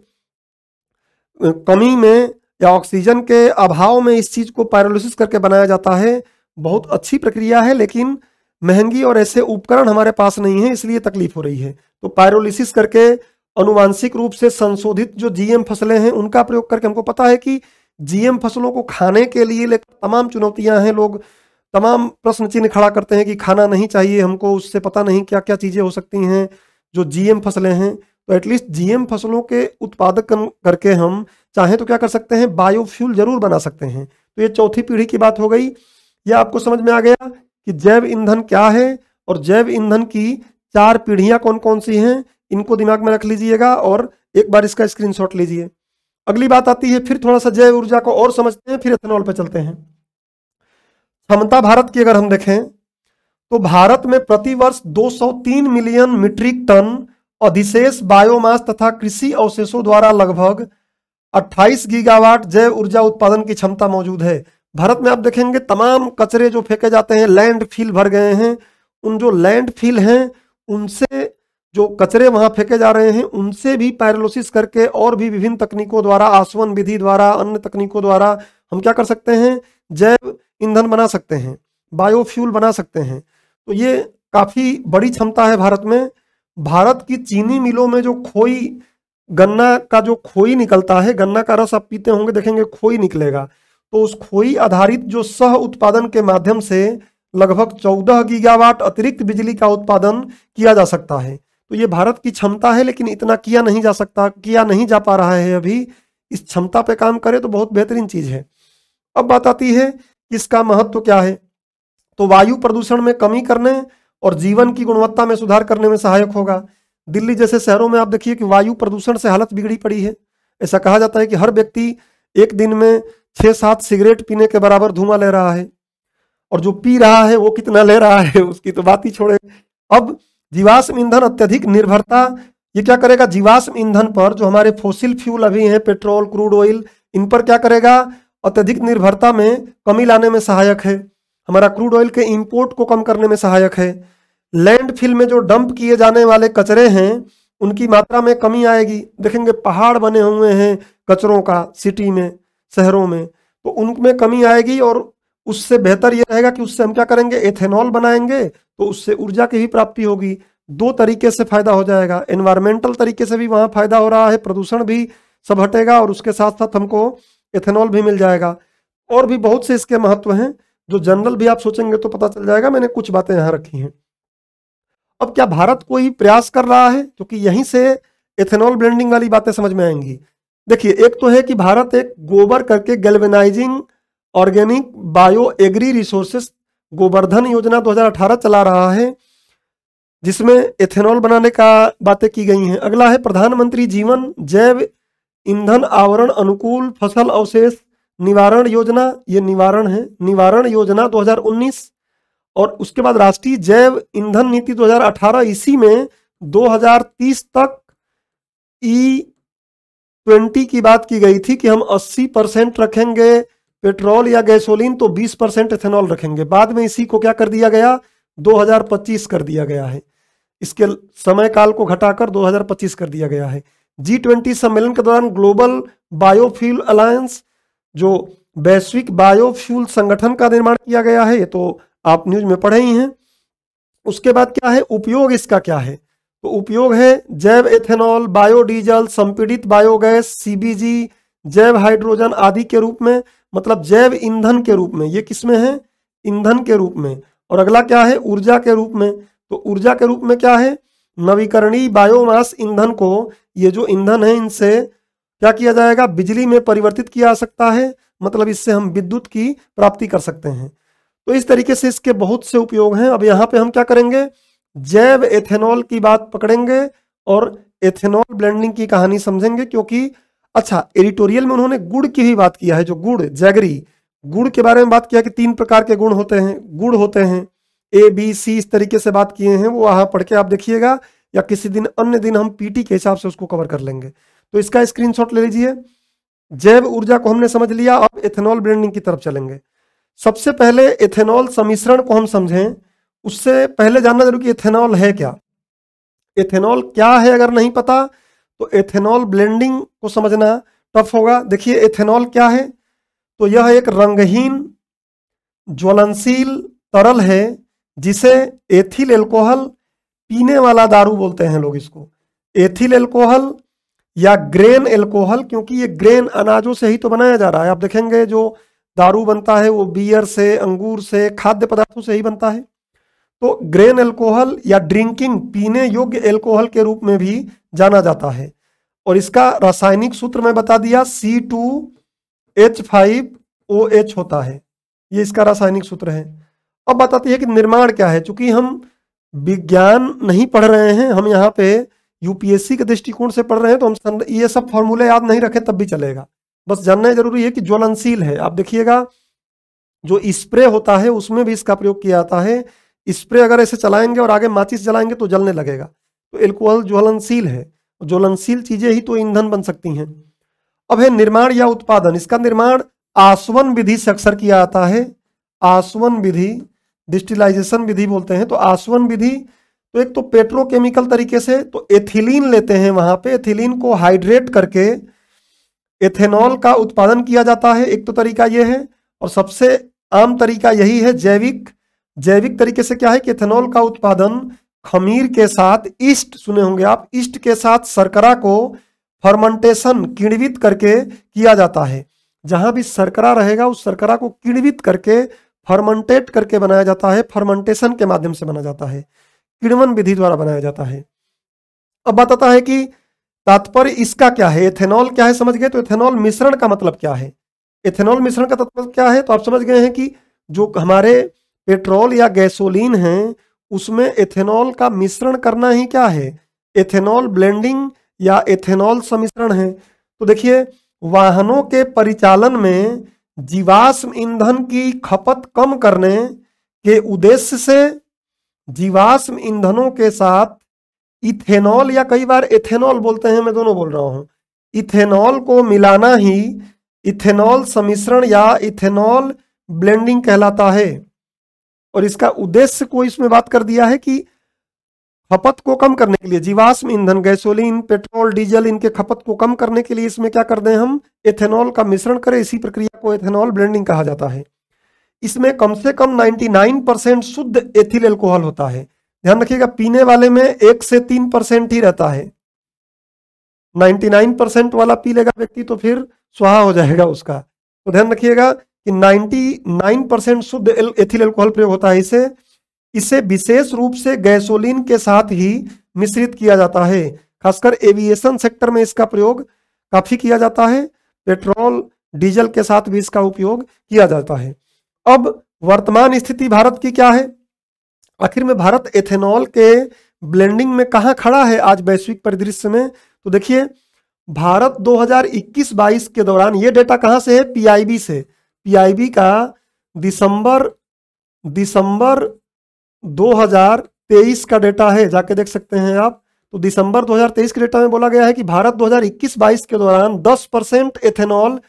कमी में या ऑक्सीजन के अभाव में इस चीज को पायरोलिसिस करके बनाया जाता है। बहुत अच्छी प्रक्रिया है, लेकिन महंगी और ऐसे उपकरण हमारे पास नहीं है, इसलिए तकलीफ हो रही है। तो पायरोलिसिस करके अनुवांशिक रूप से संशोधित जो जीएम फसलें हैं उनका प्रयोग करके, हमको पता है कि जीएम फसलों को खाने के लिए लेकर तमाम चुनौतियां हैं, लोग तमाम प्रश्न चिन्ह खड़ा करते हैं कि खाना नहीं चाहिए हमको, उससे पता नहीं क्या क्या चीजें हो सकती हैं जो जीएम फसलें हैं। तो एटलीस्ट जीएम फसलों के उत्पादन करके हम चाहें तो क्या कर सकते हैं, बायोफ्यूल जरूर बना सकते हैं। तो ये चौथी पीढ़ी की बात हो गई। यह आपको समझ में आ गया कि जैव ईंधन क्या है और जैव ईंधन की 4 पीढ़ियां कौन कौन सी हैं, इनको दिमाग में रख लीजिएगा और एक बार इसका स्क्रीनशॉट लीजिए। अगली बात आती है, फिर थोड़ा सा जैव ऊर्जा को और समझते हैं, फिर एथेनॉल पे चलते हैं। क्षमता भारत की अगर हम देखें तो भारत में प्रतिवर्ष 203 मिलियन मीट्रिक टन अधिशेष बायोमास तथा कृषि अवशेषों द्वारा लगभग 28 गीगावाट जैव ऊर्जा उत्पादन की क्षमता मौजूद है। भारत में आप देखेंगे तमाम कचरे जो फेंके जाते हैं, लैंडफिल भर गए हैं। उन जो लैंडफिल हैं उनसे जो कचरे वहां फेंके जा रहे हैं उनसे भी पायरोलिसिस करके और भी विभिन्न तकनीकों द्वारा, आसवन विधि द्वारा, अन्य तकनीकों द्वारा हम क्या कर सकते हैं, जैव ईंधन बना सकते हैं, बायोफ्यूल बना सकते हैं। तो ये काफी बड़ी क्षमता है भारत में। भारत की चीनी मिलों में जो खोई, गन्ना का जो खोई निकलता है, गन्ना का रस आप पीते होंगे देखेंगे खोई निकलेगा, तो उस खोई आधारित जो सह उत्पादन के माध्यम से लगभग 14 गीगावाट अतिरिक्त बिजली का उत्पादन किया जा सकता है। तो ये भारत की क्षमता है, लेकिन इतना किया नहीं जा सकता, किया नहीं जा पा रहा है अभी। इस क्षमता पे काम करे तो बहुत बेहतरीन चीज है। अब बात आती है कि इसका महत्व क्या है। तो वायु प्रदूषण में कमी करने और जीवन की गुणवत्ता में सुधार करने में सहायक होगा। दिल्ली जैसे शहरों में आप देखिए कि वायु प्रदूषण से हालत बिगड़ी पड़ी है। ऐसा कहा जाता है कि हर व्यक्ति एक दिन में 6-7 सिगरेट पीने के बराबर धुआं ले रहा है, और जो पी रहा है वो कितना ले रहा है उसकी तो बात ही छोड़े। अब जीवाश्म ईंधन अत्यधिक निर्भरता, ये क्या करेगा, जीवाश्म ईंधन पर जो हमारे फोसिल फ्यूल अभी हैं, पेट्रोल, क्रूड ऑयल, इन पर क्या करेगा, अत्यधिक निर्भरता में कमी लाने में सहायक है। हमारा क्रूड ऑयल के इंपोर्ट को कम करने में सहायक है। लैंडफिल में जो डंप किए जाने वाले कचरे हैं उनकी मात्रा में कमी आएगी। देखेंगे पहाड़ बने हुए हैं कचरों का सिटी में, शहरों में, तो उनमें कमी आएगी। और उससे बेहतर यह रहेगा कि उससे हम क्या करेंगे, एथेनॉल बनाएंगे, तो उससे ऊर्जा की भी प्राप्ति होगी। 2 तरीके से फायदा हो जाएगा, एनवायरमेंटल तरीके से भी वहां फायदा हो रहा है, प्रदूषण भी सब हटेगा, और उसके साथ साथ हमको एथेनॉल भी मिल जाएगा। और भी बहुत से इसके महत्व हैं जो जनरल भी आप सोचेंगे तो पता चल जाएगा। मैंने कुछ बातें यहां रखी हैं। अब क्या भारत कोई प्रयास कर रहा है, क्योंकि यहीं से एथेनॉल ब्लेंडिंग वाली बातें समझ में आएंगी। देखिए, एक तो है कि भारत एक गोबर करके galvanising organic bio agri resources Govardhan योजना 2018 चला रहा है, जिसमें एथेनॉल बनाने का बातें की गई हैं। अगला है प्रधानमंत्री जीवन जैव ईंधन आवरण अनुकूल फसल अवशेष निवारण योजना, ये निवारण है, निवारण योजना 2019। और उसके बाद राष्ट्रीय जैव ईंधन नीति 2018, इसी में 2030 तक E20 की बात की गई थी कि हम 80% रखेंगे पेट्रोल या गैसोलीन, तो 20% एथेनॉल रखेंगे। बाद में इसी को क्या कर दिया गया, 2025 कर दिया गया है। इसके समय काल को घटाकर 2025 कर दिया गया है। G20 सम्मेलन के दौरान ग्लोबल बायोफ्यूल अलायंस, जो वैश्विक बायोफ्यूल संगठन का निर्माण किया गया है, ये तो आप न्यूज में पढ़े ही हैं। उसके बाद क्या है, उपयोग इसका क्या है, तो उपयोग है जैव एथेनॉल, बायोडीजल, संपीड़ित बायोगैस, सीबीजी, जैव हाइड्रोजन आदि के रूप में, मतलब जैव ईंधन के रूप में। ये किसमें है, ईंधन के रूप में। और अगला क्या है, ऊर्जा के रूप में। तो ऊर्जा के रूप में क्या है, नवीकरणीय बायोमास ईंधन को, ये जो ईंधन है इनसे क्या किया जाएगा, बिजली में परिवर्तित किया जा सकता है, मतलब इससे हम विद्युत की प्राप्ति कर सकते हैं। तो इस तरीके से इसके बहुत से उपयोग हैं। अब यहाँ पे हम क्या करेंगे, जैव एथेनॉल की बात पकड़ेंगे और एथेनॉल ब्लेंडिंग की कहानी समझेंगे। क्योंकि अच्छा, एडिटोरियल में उन्होंने गुड़ की भी बात किया है, जो गुड़, जैगरी गुड़ के बारे में बात किया कि 3 प्रकार के गुण होते हैं, गुड़ होते हैं, ABC, इस तरीके से बात किए हैं। वो वहां पढ़ के आप देखिएगा, या किसी दिन अन्य दिन हम PT के हिसाब से उसको कवर कर लेंगे। तो इसका स्क्रीनशॉट ले लीजिए। जैव ऊर्जा को हमने समझ लिया, अब एथेनॉल ब्लेंडिंग की तरफ चलेंगे। सबसे पहले एथेनॉल सम्मिश्रण को हम समझें, उससे पहले जानना जरूरी कि एथेनॉल है क्या। एथेनॉल क्या है अगर नहीं पता तो एथेनॉल ब्लेंडिंग को समझना टफ होगा। देखिए एथेनॉल क्या है, तो यह एक रंगहीन ज्वलनशील तरल है जिसे एथिल एल्कोहल, पीने वाला दारू बोलते हैं लोग इसको, एथिल एल्कोहल या ग्रेन एल्कोहल, क्योंकि ये ग्रेन अनाजों से ही तो बनाया जा रहा है। आप देखेंगे जो दारू बनता है वो बियर से, अंगूर से, खाद्य पदार्थों से ही बनता है। तो ग्रेन एल्कोहल या ड्रिंकिंग, पीने योग्य एल्कोहल के रूप में भी जाना जाता है। और इसका रासायनिक सूत्र मैं बता दिया, C2H5OH होता है, ये इसका रासायनिक सूत्र है। अब बताती है कि निर्माण क्या है। चूंकि हम विज्ञान नहीं पढ़ रहे हैं, हम यहाँ पे यूपीएससी के दृष्टिकोण से पढ़ रहे हैं, तो हम ये सब फॉर्मूले याद नहीं रखें तब भी चलेगा, बस जानना जरूरी है कि ज्वलनशील है। आप देखिएगा जो स्प्रे होता है उसमें भी इसका प्रयोग किया जाता है। स्प्रे अगर ऐसे चलाएंगे और आगे माचिस जलाएंगे तो जलने लगेगा, तो एल्कोहल ज्वलनशील है। ज्वलनशील चीजें ही तो ईंधन बन सकती हैं। अब है निर्माण या उत्पादन। इसका निर्माण आसवन विधि से अक्सर किया जाता है। आसवन विधि, डिस्टिलाइजेशन विधि बोलते हैं। तो आसवन विधि तो एक तो पेट्रोकेमिकल तरीके से, तो एथिलीन लेते हैं, वहां पे एथिलीन को हाइड्रेट करके एथेनॉल का उत्पादन किया जाता है, एक तो तरीका यह है। और सबसे आम तरीका यही है जैविक। जैविक तरीके से क्या है कि एथेनॉल का उत्पादन खमीर के साथ, ईस्ट सुने होंगे आप, ईस्ट के साथ शर्करा को फर्मेंटेशन, किण्वित करके किया जाता है। जहां भी शर्करा रहेगा उस शर्करा को किण्वित करके फर्मेंटेट करके बनाया जाता है, फर्मेंटेशन के माध्यम से बना जाता है, किण्वन विधि द्वारा बनाया जाता है। अब बताता है कि तात्पर्य इसका क्या है, एथेनॉल क्या है समझ गए। तो एथेनॉल मिश्रण का मतलब क्या है, एथेनॉल मिश्रण का तात्पर्य क्या है, तो आप समझ गए हैं कि जो हमारे पेट्रोल या गैसोलीन है उसमें एथेनॉल का मिश्रण करना ही क्या है, एथेनॉल ब्लेंडिंग या एथेनॉल सम्मिश्रण है। तो देखिए वाहनों के परिचालन में जीवाश्म ईंधन की खपत कम करने के उद्देश्य से जीवाश्म ईंधनों के साथ इथेनॉल या कई बार एथेनॉल बोलते हैं, मैं दोनों बोल रहा हूं, इथेनॉल को मिलाना ही इथेनॉल सम्मिश्रण या इथेनॉल ब्लेंडिंग कहलाता है। और इसका उद्देश्य को इसमें बात कर दिया है कि खपत को कम करने के लिए, जीवाश्म ईंधन गैसोलीन, पेट्रोल, डीजल, इनके खपत को कम करने के लिए इसमें क्या कर दें, हम एथेनॉल का मिश्रण करें। इसी प्रक्रिया को एथेनॉल ब्लेंडिंग कहा जाता है। इसमें कम से कम 99% शुद्ध एथिल एल्कोहल होता है। ध्यान रखिएगा पीने वाले में 1 से 3% ही रहता है। 99% वाला पी लेगा व्यक्ति तो फिर स्वाहा हो जाएगा उसका। तो ध्यान रखिएगा कि 99% शुद्ध एथिल एल्कोहल प्रयोग होता है। इसे विशेष रूप से गैसोलीन के साथ ही मिश्रित किया जाता है। खासकर एविएशन सेक्टर में इसका प्रयोग काफी किया जाता है। पेट्रोल, डीजल के साथ भी इसका उपयोग किया जाता है। अब वर्तमान स्थिति भारत की क्या है, आखिर में भारत एथेनॉल के ब्लेंडिंग में कहां खड़ा है आज वैश्विक परिदृश्य में। तो देखिए भारत 2021-22 के दौरान, ये डेटा कहां से है, पीआईबी से। पीआईबी का दिसंबर 2023 का डेटा है, जाके देख सकते हैं आप। तो दिसंबर 2023 के डेटा में बोला गया है कि भारत 2021-22 के दौरान 10% एथेनॉल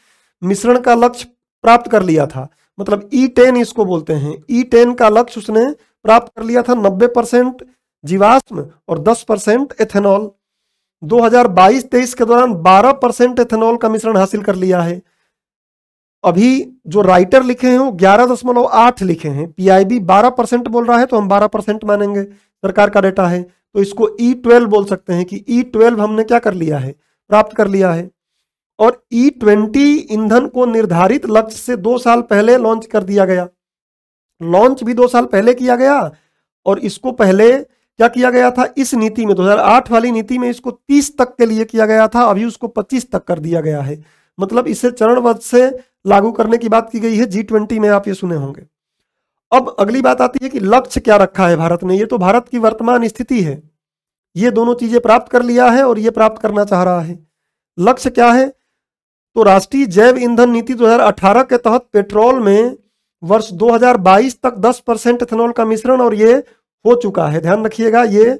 मिश्रण का लक्ष्य प्राप्त कर लिया था। मतलब E10 इसको बोलते हैं, E10 का लक्ष्य उसने प्राप्त कर लिया था। 90% जीवाश्म और 10% एथेनॉल। 2022-23 के दौरान 12% एथेनॉल का मिश्रण हासिल कर लिया है। अभी जो राइटर लिखे हैं वो 11.8 लिखे हैं। पीआईबी 12% बोल रहा है तो हम 12% मानेंगे, सरकार का डेटा है। तो इसको E12 बोल सकते हैं कि E12 हमने क्या कर लिया है, प्राप्त कर लिया है। और E20 ईंधन को निर्धारित लक्ष्य से 2 साल पहले लॉन्च कर दिया गया। लॉन्च भी 2 साल पहले किया गया। और इसको पहले क्या किया गया था, इस नीति में 2008 वाली नीति में इसको 30 तक के लिए किया गया था, अभी उसको 25 तक कर दिया गया है। मतलब इसे चरणबद्ध से लागू करने की बात की गई है। G20 में आप ये सुने होंगे। अब अगली बात आती है कि लक्ष्य क्या रखा है भारत ने। ये तो भारत की वर्तमान स्थिति है, ये दोनों चीजें प्राप्त कर लिया है और ये प्राप्त करना चाह रहा है। लक्ष्य क्या है, तो राष्ट्रीय जैव ईंधन नीति 2018 के तहत पेट्रोल में वर्ष 2022 तक 10% एथेनॉल का मिश्रण, और ये हो चुका है। ध्यान रखिएगा ये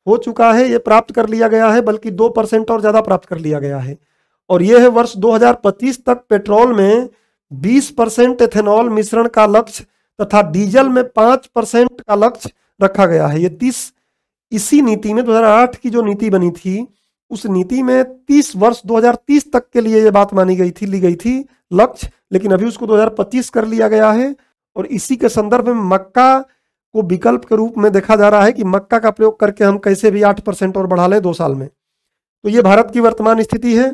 हो चुका है, ये प्राप्त कर लिया गया है, बल्कि 2% और ज्यादा प्राप्त कर लिया गया है। और यह है वर्ष 2025 तक पेट्रोल में 20% एथेनॉल मिश्रण का लक्ष्य तथा डीजल में 5% का लक्ष्य रखा गया है। ये 30 इसी नीति में 2008 की जो नीति बनी थी उस नीति में 30 वर्ष 2030 तक के लिए ये बात मानी गई थी, ली गई थी लक्ष्य, लेकिन अभी उसको 2025 कर लिया गया है। और इसी के संदर्भ में मक्का को विकल्प के रूप में देखा जा रहा है कि मक्का का प्रयोग करके हम कैसे भी 8% और बढ़ा लें 2 साल में। तो ये भारत की वर्तमान स्थिति है।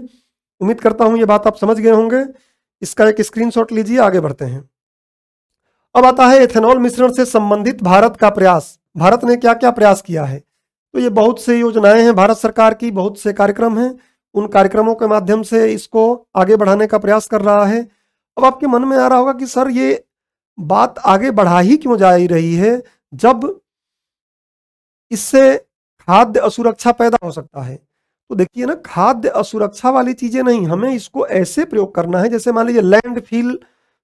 उम्मीद करता हूं ये बात आप समझ गए होंगे। इसका एक स्क्रीनशॉट लीजिए, आगे बढ़ते हैं। अब आता है एथेनॉल मिश्रण से संबंधित भारत का प्रयास। भारत ने क्या क्या प्रयास किया है? तो ये बहुत से योजनाएं हैं भारत सरकार की, बहुत से कार्यक्रम हैं। उन कार्यक्रमों के माध्यम से इसको आगे बढ़ाने का प्रयास कर रहा है। अब आपके मन में आ रहा होगा कि सर ये बात आगे बढ़ा ही क्यों जा रही है, जब इससे खाद्य असुरक्षा पैदा हो सकता है। तो देखिए ना, खाद्य असुरक्षा वाली चीजें नहीं, हमें इसको ऐसे प्रयोग करना है जैसे मान लीजिए लैंडफिल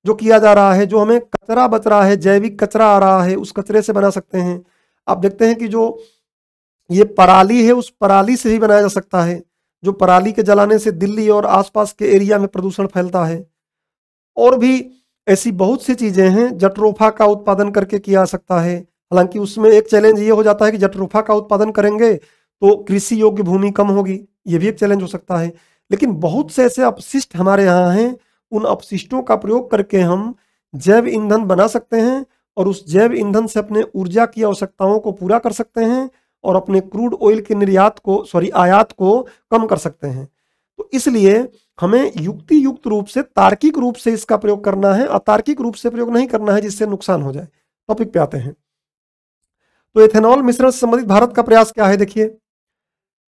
जो किया जा रहा है, जो हमें कचरा बच रहा है, जैविक कचरा आ रहा है, उस कचरे से बना सकते हैं। आप देखते हैं कि जो ये पराली है, उस पराली से ही बनाया जा सकता है। जो पराली के जलाने से दिल्ली और आसपास के एरिया में प्रदूषण फैलता है। और भी ऐसी बहुत सी चीजें हैं। जट्रोफा का उत्पादन करके किया जा सकता है। हालांकि उसमें एक चैलेंज ये हो जाता है कि जट्रोफा का उत्पादन करेंगे तो कृषि योग्य भूमि कम होगी, ये भी एक चैलेंज हो सकता है। लेकिन बहुत से ऐसे अपशिष्ट हमारे यहाँ हैं, उन अपशिष्टों का प्रयोग करके हम जैव ईंधन बना सकते हैं और उस जैव ईंधन से अपने ऊर्जा की आवश्यकताओं को पूरा कर सकते हैं और अपने क्रूड ऑयल के आयात को कम कर सकते हैं। तो इसलिए हमें युक्ति युक्त रूप से, तार्किक रूप से इसका प्रयोग करना है, अतार्किक रूप से प्रयोग नहीं करना है जिससे नुकसान हो जाए। टॉपिक पे आते हैं। तो एथेनॉल मिश्रण से संबंधित भारत का प्रयास क्या है? देखिए,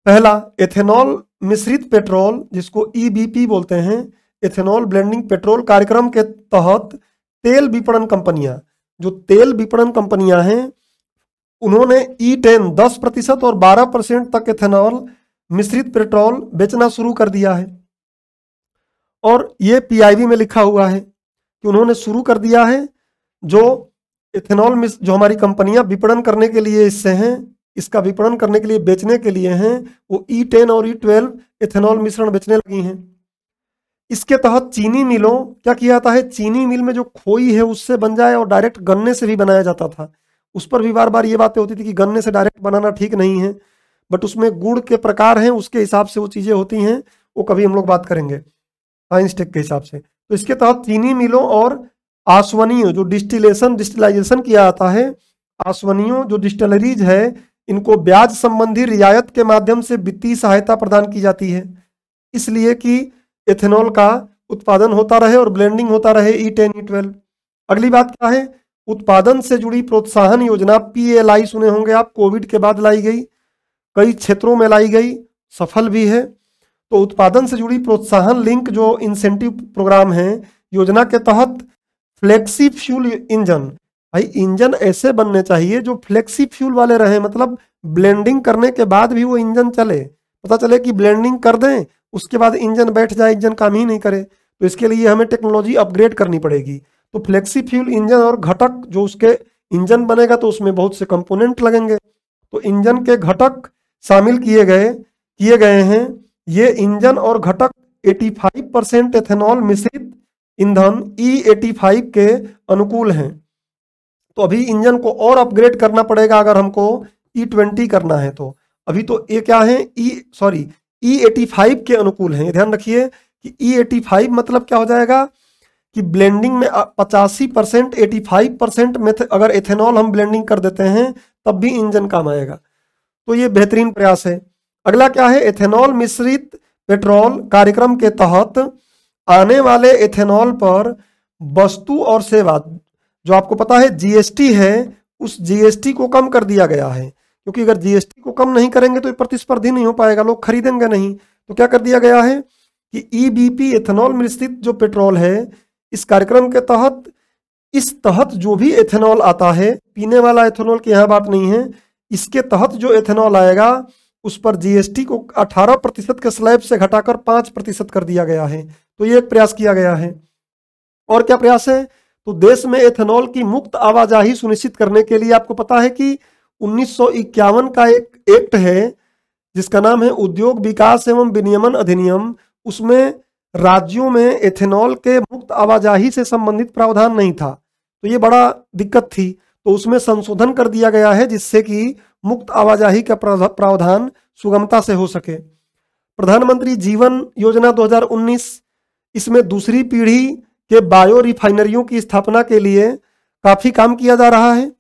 पहला, एथेनॉल मिश्रित पेट्रोल, जिसको ईबीपी बोलते हैं, एथेनॉल ब्लेंडिंग पेट्रोल कार्यक्रम के तहत तेल विपणन कंपनियां, जो तेल विपणन कंपनियां हैं, उन्होंने E10 10% और 12% तक एथेनॉल मिश्रित पेट्रोल बेचना शुरू कर दिया है। और ये पीआईबी में लिखा हुआ है कि उन्होंने शुरू कर दिया है। जो एथेनॉल जो हमारी कंपनियां विपणन करने के लिए इससे हैं, इसका विपणन करने के लिए, बेचने के लिए हैं, वो E10 और E12 एथेनॉल मिश्रण बेचने लगी हैं। इसके तहत चीनी मिलों, क्या किया जाता है, चीनी मिल में जो खोई है उससे बन जाए, और डायरेक्ट गन्ने से भी बनाया जाता था। उस पर भी बार बार ये बातें होती थी कि गन्ने से डायरेक्ट बनाना ठीक नहीं है, बट उसमें गुड़ के प्रकार हैं, उसके हिसाब से वो चीज़ें होती हैं, वो कभी हम लोग बात करेंगे साइंस टेक के हिसाब से। तो इसके तहत चीनी मिलों और आसवनियों, जो डिस्टिलाइजेशन किया जाता है, आसवनियों जो डिस्टिलरीज है, इनको ब्याज संबंधी रियायत के माध्यम से वित्तीय सहायता प्रदान की जाती है, इसलिए कि एथेनॉल का उत्पादन होता रहे और ब्लेंडिंग होता रहे E10 E12। अगली बात क्या है, उत्पादन से जुड़ी प्रोत्साहन योजना PLI सुने होंगे आप, कोविड के बाद लाई गई, कई क्षेत्रों में लाई गई, सफल भी है। तो उत्पादन से जुड़ी प्रोत्साहन लिंक जो इंसेंटिव प्रोग्राम है, योजना के तहत फ्लेक्सी फ्यूल इंजन, भाई इंजन ऐसे बनने चाहिए जो फ्लेक्सी फ्यूल वाले रहे, मतलब ब्लेंडिंग करने के बाद भी वो इंजन चले। पता चले कि ब्लेंडिंग कर दें उसके बाद इंजन बैठ जाए, इंजन काम ही नहीं करे, तो इसके लिए हमें टेक्नोलॉजी अपग्रेड करनी पड़ेगी। तो फ्लेक्सी फ्यूल इंजन और घटक, जो उसके इंजन बनेगा तो उसमें बहुत से कंपोनेंट लगेंगे, तो इंजन के घटक शामिल किए गए हैं। ये इंजन और घटक 85% एथेनॉल मिश्रित ईंधन E85 के अनुकूल हैं। तो अभी इंजन को और अपग्रेड करना पड़ेगा अगर हमको E20 करना है। तो अभी तो ये क्या है, E85 के अनुकूल हैं। ध्यान रखिए कि E85 मतलब क्या हो जाएगा कि ब्लेंडिंग में 85% 85% में अगर एथेनॉल हम ब्लेंडिंग कर देते हैं तब भी इंजन काम आएगा। तो ये बेहतरीन प्रयास है। अगला क्या है, एथेनॉल मिश्रित पेट्रोल कार्यक्रम के तहत आने वाले एथेनॉल पर वस्तु और सेवा, जो आपको पता है GST है, उस GST को कम कर दिया गया है, क्योंकि अगर GST को कम नहीं करेंगे तो प्रतिस्पर्धी नहीं हो पाएगा, लोग खरीदेंगे नहीं। तो क्या कर दिया गया है कि EBP एथेनॉल मिश्रित जो पेट्रोल है, इस कार्यक्रम के तहत, इस तहत जो भी एथेनॉल आता है, पीने वाला एथेनॉल की यहाँ बात नहीं है, इसके तहत जो एथेनॉल आएगा उस पर GST को 18% के स्लैब से घटाकर 5% कर दिया गया है। तो ये एक प्रयास किया गया है। और क्या प्रयास है, तो देश में एथेनॉल की मुक्त आवाजाही सुनिश्चित करने के लिए आपको पता है कि 1951 का एक एक्ट है जिसका नाम है उद्योग विकास एवं विनियमन अधिनियम। उसमें राज्यों में एथेनॉल के मुक्त आवाजाही से संबंधित प्रावधान नहीं था, तो ये बड़ा दिक्कत थी। तो उसमें संशोधन कर दिया गया है जिससे कि मुक्त आवाजाही का प्रावधान सुगमता से हो सके। प्रधानमंत्री जीवन योजना 2019, इसमें दूसरी पीढ़ी के बायो रिफाइनरियों की स्थापना के लिए काफी काम किया जा रहा है।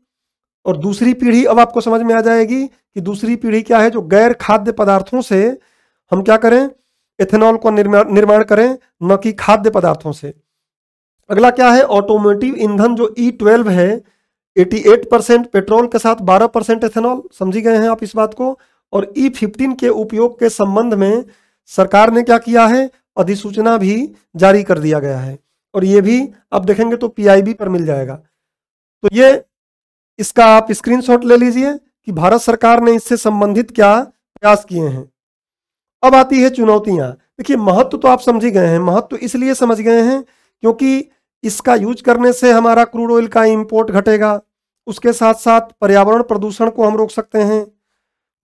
और दूसरी पीढ़ी अब आपको समझ में आ जाएगी कि दूसरी पीढ़ी क्या है, जो गैर खाद्य पदार्थों से हम क्या करें, एथेनॉल को निर्माण करें, न कि खाद्य पदार्थों से। अगला क्या है, ऑटोमोटिव ईंधन जो E12 है 88% पेट्रोल के साथ 12% एथेनॉल, समझी गए हैं आप इस बात को। और E15 के उपयोग के संबंध में सरकार ने क्या किया है, अधिसूचना भी जारी कर दिया गया है, और ये भी आप देखेंगे तो PIB पर मिल जाएगा। तो ये इसका आप स्क्रीनशॉट ले लीजिए कि भारत सरकार ने इससे संबंधित क्या प्रयास किए हैं। अब आती है चुनौतियां। देखिए महत्व तो आप समझ ही गए हैं, महत्व इसलिए समझ गए हैं क्योंकि इसका यूज करने से हमारा क्रूड ऑयल का इंपोर्ट घटेगा, उसके साथ साथ पर्यावरण प्रदूषण को हम रोक सकते हैं,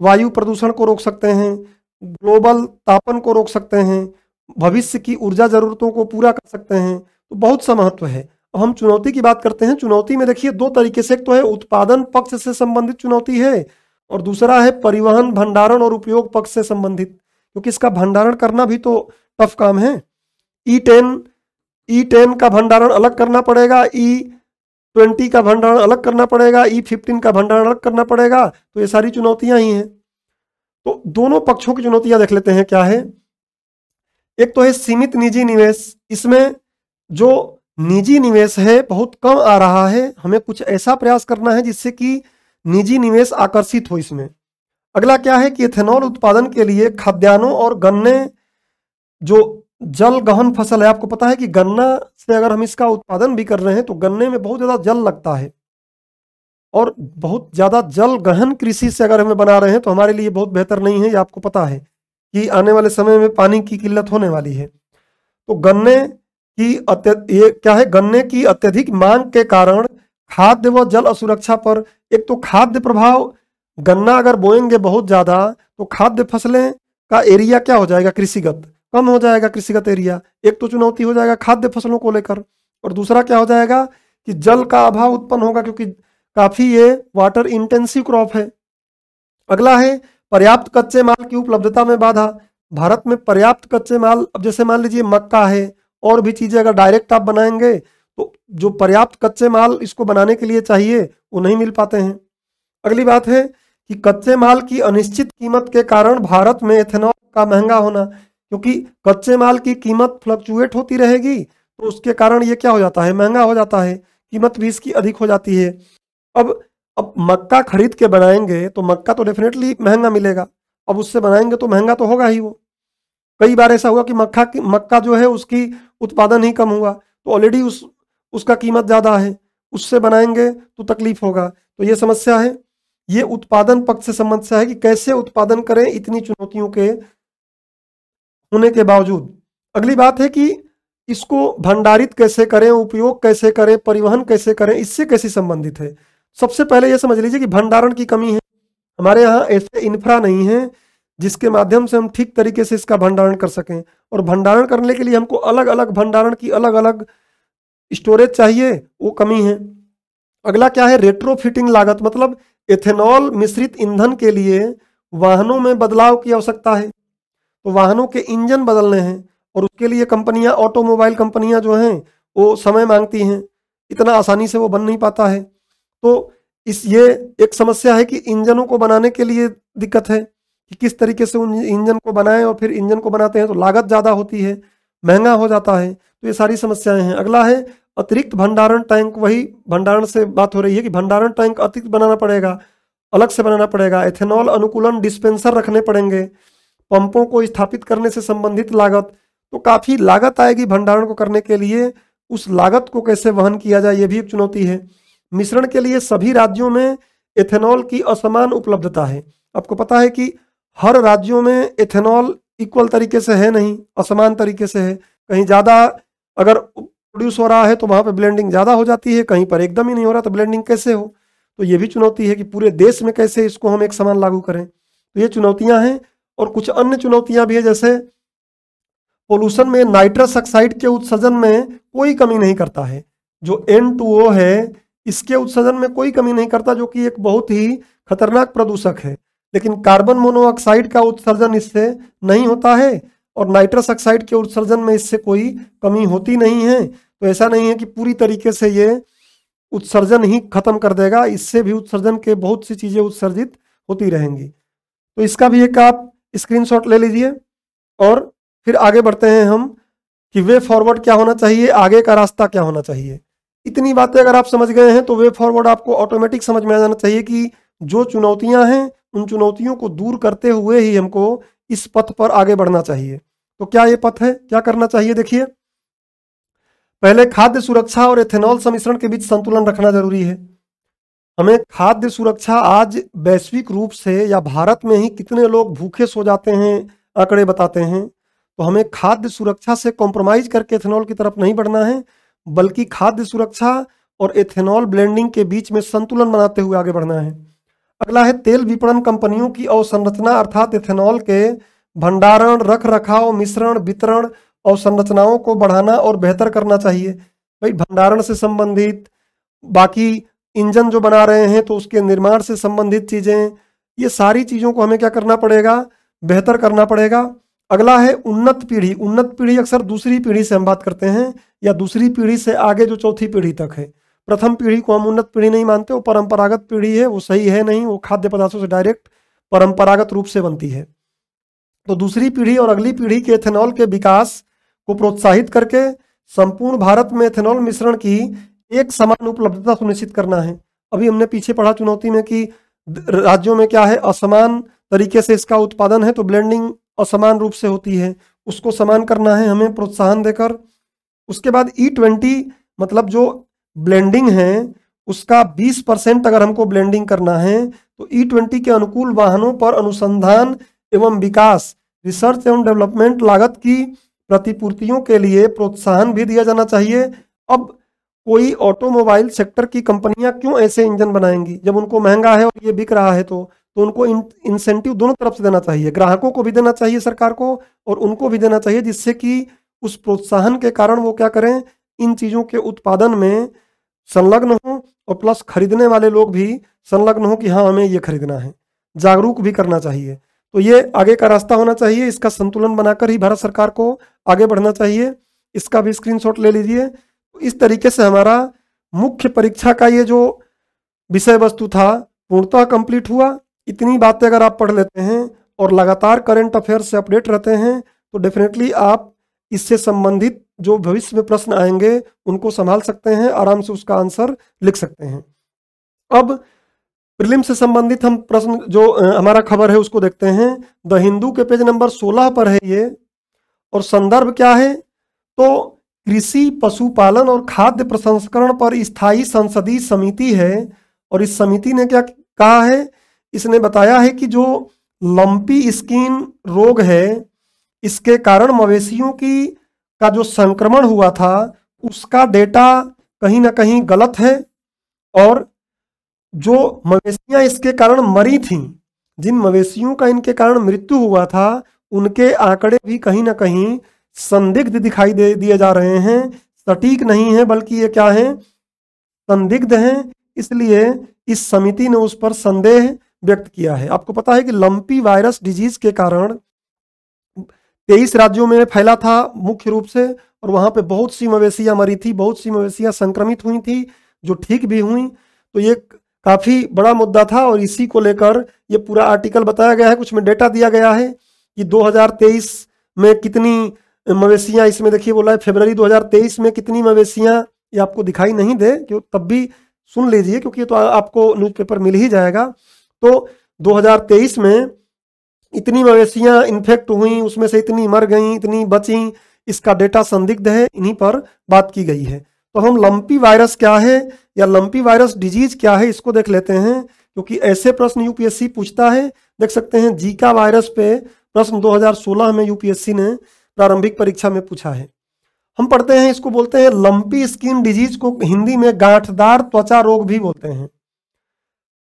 वायु प्रदूषण को रोक सकते हैं, ग्लोबल तापन को रोक सकते हैं, भविष्य की ऊर्जा जरूरतों को पूरा कर सकते हैं। तो बहुत सा महत्व है। अब हम चुनौती की बात करते हैं। चुनौती में देखिए दो तरीके से, एक तो है उत्पादन पक्ष से संबंधित चुनौती है, और दूसरा है परिवहन, भंडारण और उपयोग पक्ष से संबंधित, क्योंकि इसका भंडारण करना भी तो टफ काम है। E10 का भंडारण अलग करना पड़ेगा, E20 का भंडारण अलग करना पड़ेगा, E15 का भंडारण अलग करना पड़ेगा। तो ये सारी चुनौतियां ही हैं। तो दोनों पक्षों की चुनौतियां देख लेते हैं क्या है। एक तो है सीमित निजी निवेश। इसमें जो निजी निवेश है बहुत कम आ रहा है, हमें कुछ ऐसा प्रयास करना है जिससे कि निजी निवेश आकर्षित हो इसमें। अगला क्या है कि एथेनॉल उत्पादन के लिए खाद्यान्नों और गन्ने जो जल गहन फसल है, आपको पता है कि गन्ना से अगर हम इसका उत्पादन भी कर रहे हैं तो गन्ने में बहुत ज़्यादा जल लगता है, और बहुत ज़्यादा जल गहन कृषि से अगर हमें बना रहे हैं तो हमारे लिए बहुत बेहतर नहीं है। ये आपको पता है कि आने वाले समय में पानी की किल्लत होने वाली है। तो गन्ने की ये क्या है, गन्ने की अत्यधिक मांग के कारण खाद्य व जल असुरक्षा पर, एक तो खाद्य प्रभाव, गन्ना अगर बोएंगे बहुत ज़्यादा तो खाद्य फसलें का एरिया क्या हो जाएगा, कृषिगत कम हो जाएगा, कृषिगत एरिया। एक तो चुनौती हो जाएगा खाद्य फसलों को लेकर, और दूसरा क्या हो जाएगा कि जल का अभाव उत्पन्न होगा, क्योंकि काफ़ी ये वाटर इंटेंसिव क्रॉप है। अगला है पर्याप्त कच्चे माल की उपलब्धता में बाधा। भारत में पर्याप्त कच्चे माल, अब जैसे मान लीजिए मक्का है और भी चीज़ें अगर डायरेक्ट आप बनाएंगे तो जो पर्याप्त कच्चे माल इसको बनाने के लिए चाहिए वो नहीं मिल पाते हैं। अगली बात है कि कच्चे माल की अनिश्चित कीमत के कारण भारत में एथेनॉल का महंगा होना, क्योंकि कच्चे माल की कीमत फ्लक्चुएट होती रहेगी तो उसके कारण ये क्या हो जाता है, महंगा हो जाता है, कीमत भी इसकी अधिक हो जाती है। अब मक्का खरीद के बनाएंगे तो मक्का तो डेफिनेटली महंगा मिलेगा, अब उससे बनाएंगे तो महंगा तो होगा ही। वो कई बार ऐसा हुआ कि मक्का जो है उसकी उत्पादन ही कम हुआ, तो ऑलरेडी उसका कीमत ज़्यादा है, उससे बनाएंगे तो तकलीफ होगा। तो ये समस्या है, ये उत्पादन पक्ष से समस्या है कि कैसे उत्पादन करें इतनी चुनौतियों के होने के बावजूद। अगली बात है कि इसको भंडारित कैसे करें, उपयोग कैसे करें, परिवहन कैसे करें, इससे कैसे संबंधित है। सबसे पहले ये समझ लीजिए कि भंडारण की कमी है, हमारे यहाँ ऐसे इंफ्रा नहीं है जिसके माध्यम से हम ठीक तरीके से इसका भंडारण कर सकें, और भंडारण करने के लिए हमको अलग अलग भंडारण की अलग अलग स्टोरेज चाहिए, वो कमी है। अगला क्या है, रेट्रोफिटिंग लागत, मतलब एथेनॉल मिश्रित ईंधन के लिए वाहनों में बदलाव की आवश्यकता है, तो वाहनों के इंजन बदलने हैं, और उसके लिए कंपनियां, ऑटोमोबाइल कंपनियां जो हैं वो समय मांगती हैं, इतना आसानी से वो बन नहीं पाता है। तो ये एक समस्या है कि इंजनों को बनाने के लिए दिक्कत है कि किस तरीके से उन इंजन को बनाएं, और फिर इंजन को बनाते हैं तो लागत ज़्यादा होती है, महंगा हो जाता है। तो ये सारी समस्याएं हैं। अगला है अतिरिक्त भंडारण टैंक, वही भंडारण से बात हो रही है कि भंडारण टैंक अतिरिक्त बनाना पड़ेगा, अलग से बनाना पड़ेगा। एथेनॉल अनुकूलन डिस्पेंसर रखने पड़ेंगे, पंपों को स्थापित करने से संबंधित लागत, तो काफ़ी लागत आएगी भंडारण को करने के लिए। उस लागत को कैसे वहन किया जाए, ये भी एक चुनौती है। मिश्रण के लिए सभी राज्यों में एथेनॉल की असमान उपलब्धता है। आपको पता है कि हर राज्यों में एथेनॉल इक्वल तरीके से है नहीं, असमान तरीके से है। कहीं ज़्यादा अगर प्रोड्यूस हो रहा है तो वहाँ पे ब्लेंडिंग ज़्यादा हो जाती है, कहीं पर एकदम ही नहीं हो रहा तो ब्लेंडिंग कैसे हो। तो ये भी चुनौती है कि पूरे देश में कैसे इसको हम एक समान लागू करें। तो ये चुनौतियाँ हैं, और कुछ अन्य चुनौतियाँ भी है, जैसे पोल्यूशन में नाइट्रस ऑक्साइड के उत्सर्जन में कोई कमी नहीं करता है, जो N2O है इसके उत्सर्जन में कोई कमी नहीं करता, जो कि एक बहुत ही खतरनाक प्रदूषक है। लेकिन कार्बन मोनोऑक्साइड का उत्सर्जन इससे नहीं होता है, और नाइट्रस ऑक्साइड के उत्सर्जन में इससे कोई कमी होती नहीं है। तो ऐसा नहीं है कि पूरी तरीके से ये उत्सर्जन ही खत्म कर देगा, इससे भी उत्सर्जन के बहुत सी चीजें उत्सर्जित होती रहेंगी। तो इसका भी एक आप स्क्रीनशॉट ले लीजिए और फिर आगे बढ़ते हैं हम कि वे फॉरवर्ड क्या होना चाहिए, आगे का रास्ता क्या होना चाहिए। इतनी बातें अगर आप समझ गए हैं तो वे फॉरवर्ड आपको ऑटोमेटिक समझ में आ जाना चाहिए कि जो चुनौतियां हैं उन चुनौतियों को दूर करते हुए ही हमको इस पथ पर आगे बढ़ना चाहिए। तो क्या ये पथ है, क्या करना चाहिए? देखिए, पहले खाद्य सुरक्षा और एथेनॉल सम्मिश्रण के बीच संतुलन रखना जरूरी है। हमें खाद्य सुरक्षा, आज वैश्विक रूप से या भारत में ही कितने लोग भूखे सो जाते हैं, आंकड़े बताते हैं। तो हमें खाद्य सुरक्षा से कॉम्प्रोमाइज करके एथेनॉल की तरफ नहीं बढ़ना है, बल्कि खाद्य सुरक्षा और एथेनॉल ब्लेंडिंग के बीच में संतुलन बनाते हुए आगे बढ़ना है। अगला है तेल विपणन कंपनियों की अवसंरचना, अर्थात एथेनॉल के भंडारण, रख रखाव, मिश्रण, वितरण अवसंरचनाओं को बढ़ाना और बेहतर करना चाहिए। भाई, भंडारण से संबंधित, बाकी इंजन जो बना रहे हैं तो उसके निर्माण से संबंधित चीजें, ये सारी चीजों को हमें क्या करना पड़ेगा, बेहतर करना पड़ेगा। अगला है उन्नत पीढ़ी। उन्नत पीढ़ी अक्सर दूसरी पीढ़ी से हम बात करते हैं, या दूसरी पीढ़ी से आगे जो चौथी पीढ़ी तक है। प्रथम पीढ़ी को हम उन्नत पीढ़ी नहीं मानते, वो परंपरागत पीढ़ी है, वो सही है नहीं, वो खाद्य पदार्थों से डायरेक्ट परंपरागत रूप से बनती है। तो दूसरी पीढ़ी और अगली पीढ़ी के एथेनॉल के विकास को प्रोत्साहित करके संपूर्ण भारत में एथेनॉल मिश्रण की एक समान उपलब्धता सुनिश्चित करना है। अभी हमने पीछे पढ़ा चुनौती में कि राज्यों में क्या है, असमान तरीके से इसका उत्पादन है, तो ब्लेंडिंग असमान रूप से होती है, उसको समान करना है हमें प्रोत्साहन देकर। उसके बाद E20 मतलब जो ब्लेंडिंग है उसका 20% अगर हमको ब्लेंडिंग करना है तो E20 के अनुकूल वाहनों पर अनुसंधान एवं विकास, रिसर्च एवं डेवलपमेंट लागत की प्रतिपूर्तियों के लिए प्रोत्साहन भी दिया जाना चाहिए। अब कोई ऑटोमोबाइल सेक्टर की कंपनियां क्यों ऐसे इंजन बनाएंगी जब उनको महंगा है और ये बिक रहा है, तो उनको इंसेंटिव दोनों तरफ से देना चाहिए, ग्राहकों को भी देना चाहिए सरकार को, और उनको भी देना चाहिए, जिससे कि उस प्रोत्साहन के कारण वो क्या करें, इन चीज़ों के उत्पादन में संलग्न हो और प्लस खरीदने वाले लोग भी संलग्न हो कि हाँ हमें ये खरीदना है, जागरूक भी करना चाहिए। तो ये आगे का रास्ता होना चाहिए, इसका संतुलन बनाकर ही भारत सरकार को आगे बढ़ना चाहिए। इसका भी स्क्रीनशॉट ले लीजिए। इस तरीके से हमारा मुख्य परीक्षा का ये जो विषय वस्तु था पूर्णतः कंप्लीट हुआ। इतनी बातें अगर आप पढ़ लेते हैं और लगातार करंट अफेयर से अपडेट रहते हैं तो डेफिनेटली आप इससे संबंधित जो भविष्य में प्रश्न आएंगे उनको संभाल सकते हैं, आराम से उसका आंसर लिख सकते हैं। अब प्रीलिम से संबंधित हम प्रश्न जो हमारा खबर है उसको देखते हैं। द हिंदू के पेज नंबर 16 पर है ये, और संदर्भ क्या है, तो कृषि, पशुपालन और खाद्य प्रसंस्करण पर स्थायी संसदीय समिति है। और इस समिति ने क्या कहा है, इसने बताया है कि जो लंपी स्किन रोग है इसके कारण मवेशियों का जो संक्रमण हुआ था उसका डेटा कहीं ना कहीं गलत है, और जो मवेशियां इसके कारण मरी थीं, जिन मवेशियों का इनके कारण मृत्यु हुआ था, उनके आंकड़े भी कहीं ना कहीं संदिग्ध दिखाई दिए जा रहे हैं, सटीक नहीं है, बल्कि ये क्या है, संदिग्ध हैं। इसलिए इस समिति ने उस पर संदेह व्यक्त किया है। आपको पता है कि लंपी वायरस डिजीज के कारण 23 राज्यों में फैला था मुख्य रूप से, और वहां पे बहुत सी मवेशियां मरी थी, बहुत सी मवेशियां संक्रमित हुई थी, जो ठीक भी हुई। तो ये काफी बड़ा मुद्दा था, और इसी को लेकर ये पूरा आर्टिकल बताया गया है। कुछ में डेटा दिया गया है कि 2023 में कितनी मवेशियां, इसमें देखिए बोला है फरवरी 2023 में कितनी मवेशियां, ये आपको दिखाई नहीं दे क्यों, तब भी सुन लीजिए क्योंकि ये तो आपको न्यूज़पेपर मिल ही जाएगा। तो 2023 में इतनी मवेशियां इन्फेक्ट हुई, उसमें से इतनी मर गई, इतनी बची, इसका डेटा संदिग्ध है, इन्हीं पर बात की गई है। तो हम लंपी वायरस क्या है या लंपी वायरस डिजीज क्या है इसको देख लेते हैं, क्योंकि ऐसे प्रश्न यूपीएससी पूछता है। देख सकते हैं जीका वायरस पे प्रश्न 2016 में यूपीएससी ने प्रारंभिक परीक्षा में पूछा है। हम पढ़ते हैं, इसको बोलते हैं लंपी स्किन डिजीज, को हिंदी में गांठदार त्वचा रोग भी बोलते हैं।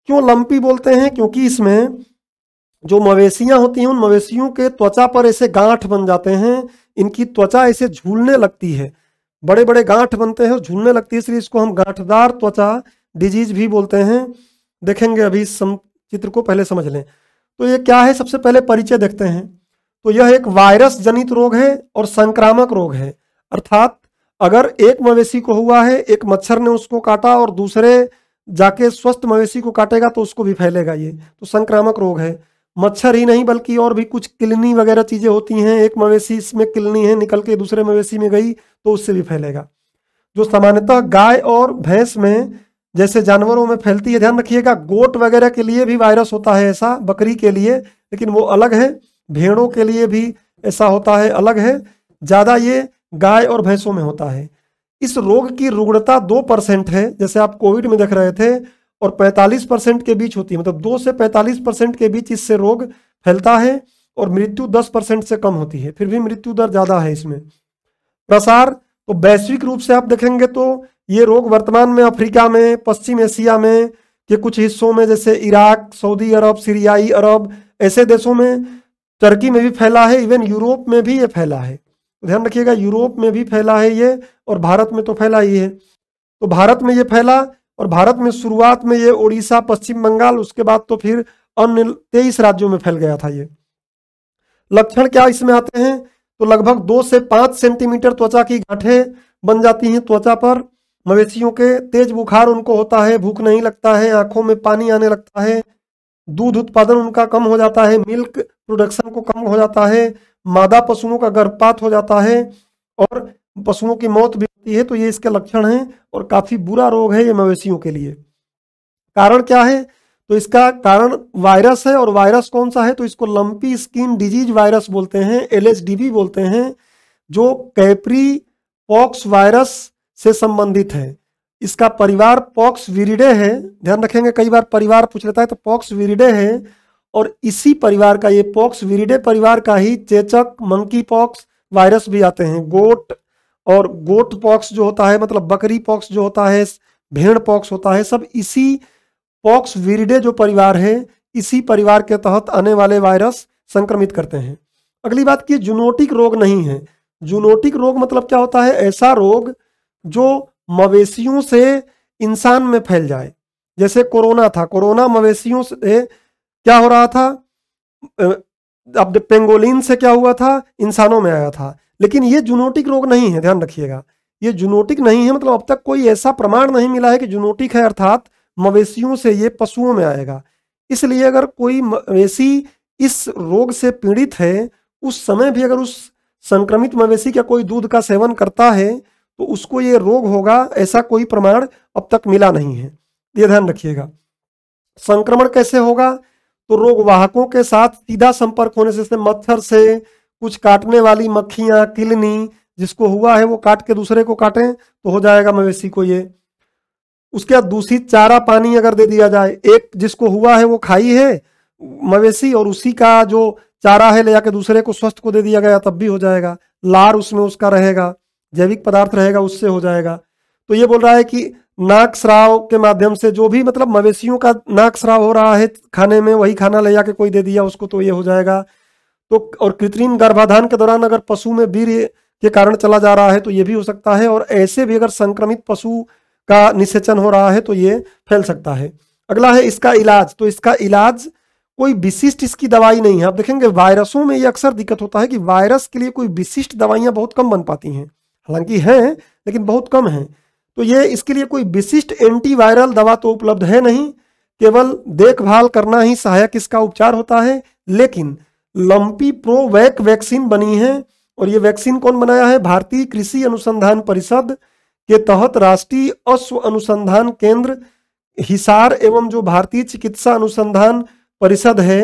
क्यों लंपी बोलते हैं, क्योंकि इसमें जो मवेशियां होती हैं उन मवेशियों के त्वचा पर ऐसे गांठ बन जाते हैं, इनकी त्वचा ऐसे झूलने लगती है, बड़े बड़े गांठ बनते हैं और झूलने लगती है, इसलिए इसको हम गांठदार त्वचा डिजीज भी बोलते हैं। देखेंगे अभी चित्र को पहले समझ लें। तो ये क्या है, सबसे पहले परिचय देखते हैं। तो यह एक वायरस जनित रोग है और संक्रामक रोग है, अर्थात अगर एक मवेशी को हुआ है, एक मच्छर ने उसको काटा और दूसरे जाके स्वस्थ मवेशी को काटेगा तो उसको भी फैलेगा। ये तो संक्रामक रोग है। मच्छर ही नहीं बल्कि और भी कुछ किलनी वगैरह चीजें होती हैं, एक मवेशी इसमें किलनी है निकल के दूसरे मवेशी में गई तो उससे भी फैलेगा। जो सामान्यतः गाय और भैंस में जैसे जानवरों में फैलती है, ध्यान रखिएगा। गोट वगैरह के लिए भी वायरस होता है ऐसा, बकरी के लिए, लेकिन वो अलग है। भेड़ों के लिए भी ऐसा होता है, अलग है। ज्यादा ये गाय और भैंसों में होता है। इस रोग की रुग्णता 2% है, जैसे आप कोविड में देख रहे थे, और 45% के बीच होती है। मतलब 2 से 45% के बीच इससे रोग फैलता है और मृत्यु 10% से कम होती है। फिर भी मृत्यु दर ज्यादा है इसमें। प्रसार तो वैश्विक रूप से आप देखेंगे तो ये रोग वर्तमान में अफ्रीका में, पश्चिम एशिया में के कुछ हिस्सों में, जैसे इराक, सऊदी अरब, सीरियाई अरब, ऐसे देशों में, टर्की में भी फैला है। इवन यूरोप में भी ये फैला है। ध्यान रखिएगा, यूरोप में भी फैला है ये, और भारत में तो फैला ही है। तो भारत में ये फैला, और भारत में शुरुआत में ये उड़ीसा, पश्चिम बंगाल, उसके बाद तो फिर अन्य 23 राज्यों में फैल गया था ये। लक्षण क्या इसमें आते हैं? तो लगभग 2 से 5 सेंटीमीटर त्वचा की गांठें बन जाती हैं त्वचा पर मवेशियों के। तेज बुखार उनको होता है, भूख नहीं लगता है, आंखों में पानी आने लगता है, दूध उत्पादन उनका कम हो जाता है, मिल्क प्रोडक्शन को कम हो जाता है, मादा पशुओं का गर्भपात हो जाता है, और पशुओं की मौत भी होती है। तो ये इसके लक्षण हैं, और काफी बुरा रोग है ये मवेशियों के लिए। कारण क्या है? तो इसका कारण वायरस है। और वायरस कौन सा है? तो इसको लंपी स्किन डिजीज वायरस बोलते हैं, LHDV बोलते हैं, जो कैप्री पॉक्स वायरस से संबंधित है। इसका परिवार पॉक्स विरिडे है। ध्यान रखेंगे, कई बार परिवार पूछ लेता है, तो पॉक्स विरिडे है। और इसी परिवार का, ये पॉक्स विरिडे परिवार का ही चेचक, मंकी पॉक्स वायरस भी आते हैं। गोट और गोट पॉक्स जो होता है, मतलब बकरी पॉक्स जो होता है, भेड़ पॉक्स होता है, सब इसी पॉक्स विरिडे जो परिवार है, इसी परिवार के तहत आने वाले वायरस संक्रमित करते हैं। अगली बात की, जूनोटिक रोग नहीं है। जूनोटिक रोग मतलब क्या होता है? ऐसा रोग जो मवेशियों से इंसान में फैल जाए। जैसे कोरोना था, कोरोना मवेशियों से क्या हो रहा था? अब पेंगोलिन से क्या हुआ था? इंसानों में आया था। लेकिन ये जूनोटिक रोग नहीं है, ध्यान रखिएगा, ये जूनोटिक नहीं है। मतलब अब तक कोई ऐसा प्रमाण नहीं मिला है कि जूनोटिक है, अर्थात मवेशियों से ये पशुओं में आएगा। इसलिए अगर कोई मवेशी इस रोग से पीड़ित है, उस समय भी अगर उस संक्रमित मवेशी का कोई दूध का सेवन करता है तो उसको ये रोग होगा, ऐसा कोई प्रमाण अब तक मिला नहीं है। ये ध्यान रखिएगा। संक्रमण कैसे होगा? तो रोग वाहकों के साथ सीधा संपर्क होने से, जैसे मच्छर से, कुछ काटने वाली मक्खियां, किलनी, जिसको हुआ है वो काट के दूसरे को काटें तो हो जाएगा मवेशी को ये। उसके बाद दूषित चारा पानी अगर दे दिया जाए, एक जिसको हुआ है वो खाई है मवेशी, और उसी का जो चारा है ले जाके दूसरे को, स्वस्थ को दे दिया गया, तब भी हो जाएगा। लार उसमें उसका रहेगा, जैविक पदार्थ रहेगा, उससे हो जाएगा। तो ये बोल रहा है कि नाक स्राव के माध्यम से, जो भी मतलब मवेशियों का नाक स्राव हो रहा है खाने में, वही खाना ले जाके कोई दे दिया उसको, तो ये हो जाएगा। तो और कृत्रिम गर्भाधान के दौरान अगर पशु में वीर्य के कारण चला जा रहा है तो ये भी हो सकता है। और ऐसे भी अगर संक्रमित पशु का निषेचन हो रहा है तो ये फैल सकता है। अगला है इसका इलाज। तो इसका इलाज कोई विशिष्ट इसकी दवाई नहीं है। आप देखेंगे वायरसों में ये अक्सर दिक्कत होता है कि वायरस के लिए कोई विशिष्ट दवाइयां बहुत कम बन पाती हैं, हालांकि हैं लेकिन बहुत कम हैं। तो ये इसके लिए कोई विशिष्ट एंटीवायरल दवा तो उपलब्ध है नहीं, केवल देखभाल करना ही सहायक इसका उपचार होता है। लेकिन लंपी प्रोवैक वैक्सीन बनी है, और ये वैक्सीन कौन बनाया है? भारतीय कृषि अनुसंधान परिषद के तहत राष्ट्रीय अश्व अनुसंधान केंद्र हिसार एवं जो भारतीय चिकित्सा अनुसंधान परिषद है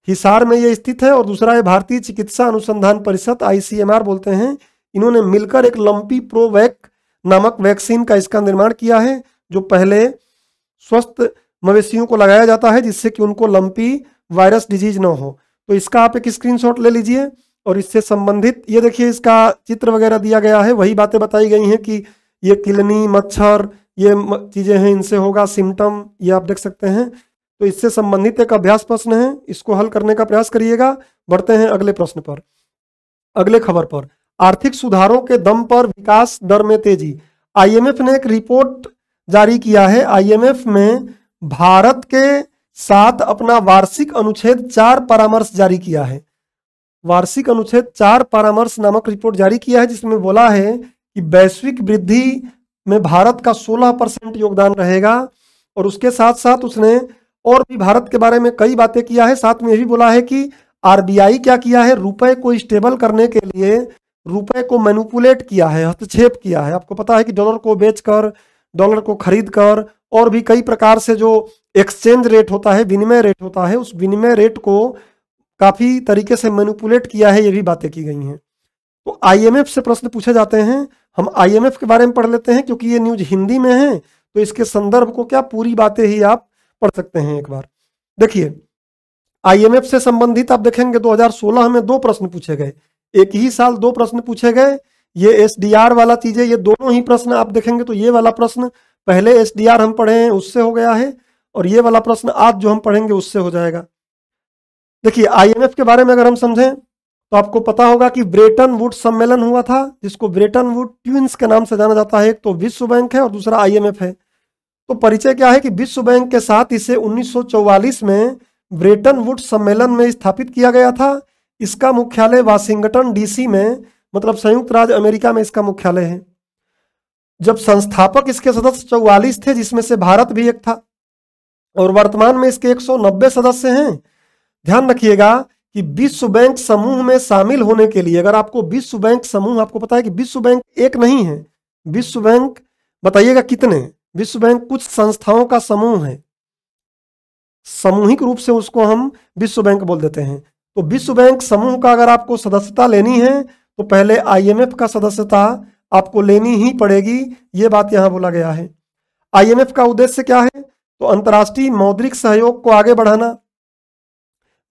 हिसार में ये स्थित है, और दूसरा है भारतीय चिकित्सा अनुसंधान परिषद, ICMR बोलते हैं। इन्होंने मिलकर एक लंपी प्रोवैक नामक वैक्सीन का इसका निर्माण किया है, जो पहले स्वस्थ मवेशियों को लगाया जाता है जिससे कि उनको लंपी वायरस डिजीज न हो। तो इसका आप एक स्क्रीनशॉट ले लीजिए, और इससे संबंधित ये देखिए इसका चित्र वगैरह दिया गया है, वही बातें बताई गई हैं कि ये किलनी, मच्छर, ये चीजें हैं, इनसे होगा सिम्टम, ये आप देख सकते हैं। तो इससे संबंधित एक अभ्यास प्रश्न है, इसको हल करने का प्रयास करिएगा। बढ़ते हैं अगले प्रश्न पर, अगले खबर पर। आर्थिक सुधारों के दम पर विकास दर में तेजी। IMF ने एक रिपोर्ट जारी किया है। IMF में भारत के साथ अपना वार्षिक अनुच्छेद 4 परामर्श जारी किया है। वार्षिक अनुच्छेद 4 परामर्श नामक रिपोर्ट जारी किया है, जिसमें बोला है कि वैश्विक वृद्धि में भारत का 16% योगदान रहेगा। और उसके साथ साथ उसने और भी भारत के बारे में कई बातें किया है। साथ में ये भी बोला है कि आरबीआई क्या किया है, रुपए को स्टेबल करने के लिए रुपए को मैनिपुलेट किया है, हस्तक्षेप किया है। आपको पता है कि डॉलर को बेचकर, डॉलर को खरीद कर और भी कई प्रकार से जो एक्सचेंज रेट होता है, विनिमय रेट होता है, उस विनिमय रेट को काफी तरीके से मैनिपुलेट किया है, ये भी बातें की गई हैं। तो आईएमएफ से प्रश्न पूछे जाते हैं। हम आईएमएफ के बारे में पढ़ लेते हैं क्योंकि ये न्यूज हिंदी में है, तो इसके संदर्भ को क्या पूरी बातें ही आप पढ़ सकते हैं एक बार। देखिए, आईएमएफ से संबंधित आप देखेंगे 2016 में 2 प्रश्न पूछे गए, एक ही साल 2 प्रश्न पूछे गए। ये एसडीआर वाला चीजें, ये दोनों ही प्रश्न आप देखेंगे तो ये वाला प्रश्न पहले एसडीआर हम पढ़े हैं उससे हो गया है, और ये वाला प्रश्न आज जो हम पढ़ेंगे उससे हो जाएगा। देखिए, आईएमएफ के बारे में अगर हम समझें तो आपको पता होगा कि ब्रेटन वुड सम्मेलन हुआ था, जिसको ब्रेटन वुड ट्विंस के नाम से जाना जाता है। एक तो विश्व बैंक है और दूसरा आईएमएफ है। तो परिचय क्या है कि विश्व बैंक के साथ इसे 1944 में ब्रेटन वुड सम्मेलन में स्थापित किया गया था। इसका मुख्यालय वाशिंगटन डीसी में, मतलब संयुक्त राज्य अमेरिका में इसका मुख्यालय है। जब संस्थापक इसके सदस्य 44 थे, जिसमें से भारत भी एक था, और वर्तमान में इसके 190 सदस्य हैं। ध्यान रखिएगा कि विश्व बैंक समूह में शामिल होने के लिए, अगर आपको विश्व बैंक समूह, आपको पता है कि विश्व बैंक एक नहीं है, विश्व बैंक बताइएगा कितने, विश्व बैंक कुछ संस्थाओं का समूह है, सामूहिक रूप से उसको हम विश्व बैंक बोल देते हैं। तो विश्व बैंक समूह का अगर आपको सदस्यता लेनी है तो पहले आईएमएफ का सदस्यता आपको लेनी ही पड़ेगी, ये बात यहां बोला गया है। आईएमएफ का उद्देश्य क्या है, तो अंतर्राष्ट्रीय मौद्रिक सहयोग को आगे बढ़ाना,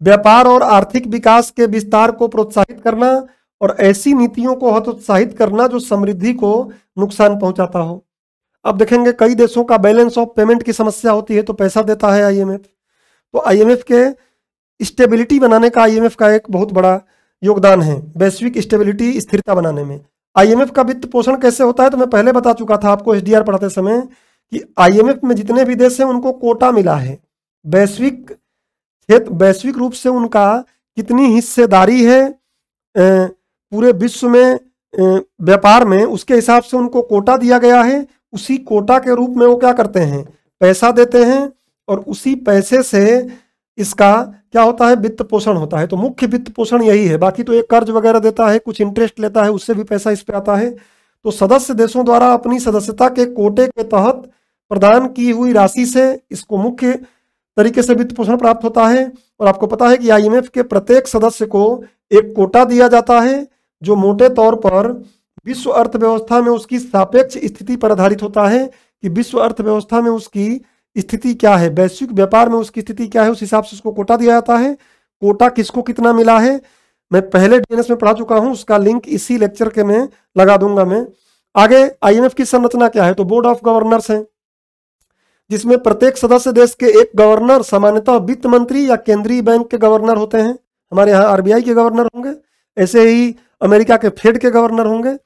व्यापार और आर्थिक विकास के विस्तार को प्रोत्साहित करना, और ऐसी नीतियों को हतोत्साहित करना जो समृद्धि को नुकसान पहुंचाता हो। अब देखेंगे कई देशों का बैलेंस ऑफ पेमेंट की समस्या होती है, तो पैसा देता है आईएमएफ। तो आईएमएफ के स्टेबिलिटी बनाने का आईएमएफ का एक बहुत बड़ा योगदान है, वैश्विक स्टेबिलिटी, स्थिरता बनाने में। आईएमएफ का वित्त पोषण कैसे होता है, तो मैं पहले बता चुका था आपको एसडीआर पढ़ाते समय कि आईएमएफ में जितने भी देश हैं उनको कोटा मिला है, वैश्विक रूप से उनका कितनी हिस्सेदारी है पूरे विश्व में व्यापार में, उसके हिसाब से उनको कोटा दिया गया है। उसी कोटा के रूप में वो क्या करते हैं, पैसा देते हैं, और उसी पैसे से इसका क्या होता है, वित्त पोषण होता है। तो मुख्य वित्त पोषण यही है। बाकी तो एक कर्ज वगैरह देता है, कुछ इंटरेस्ट लेता है, उससे भी पैसा इस पे आता है। तो सदस्य देशों द्वारा अपनी सदस्यता के कोटे के तहत प्रदान की हुई राशि से इसको मुख्य तरीके से वित्त पोषण प्राप्त होता है। और आपको पता है कि आईएमएफ के प्रत्येक सदस्य को एक कोटा दिया जाता है, जो मोटे तौर पर विश्व अर्थव्यवस्था में उसकी सापेक्ष स्थिति पर आधारित होता है कि विश्व अर्थव्यवस्था में उसकी स्थिति क्या है, वैश्विक व्यापार में उसकी स्थिति क्या है, उस हिसाब से उसको कोटा दिया जाता है। कोटा किसको कितना मिला है मैं पहले डीएनएस में पढ़ा चुका हूं, उसका लिंक इसी लेक्चर के में लगा दूंगा मैं। आगे आईएमएफ की संरचना क्या है, तो बोर्ड ऑफ गवर्नर्स है, जिसमें प्रत्येक सदस्य देश के एक गवर्नर, सामान्यतः वित्त मंत्री या केंद्रीय बैंक के गवर्नर होते हैं। हमारे यहाँ आरबीआई के गवर्नर होंगे, ऐसे ही अमेरिका के फेड के गवर्नर होंगे।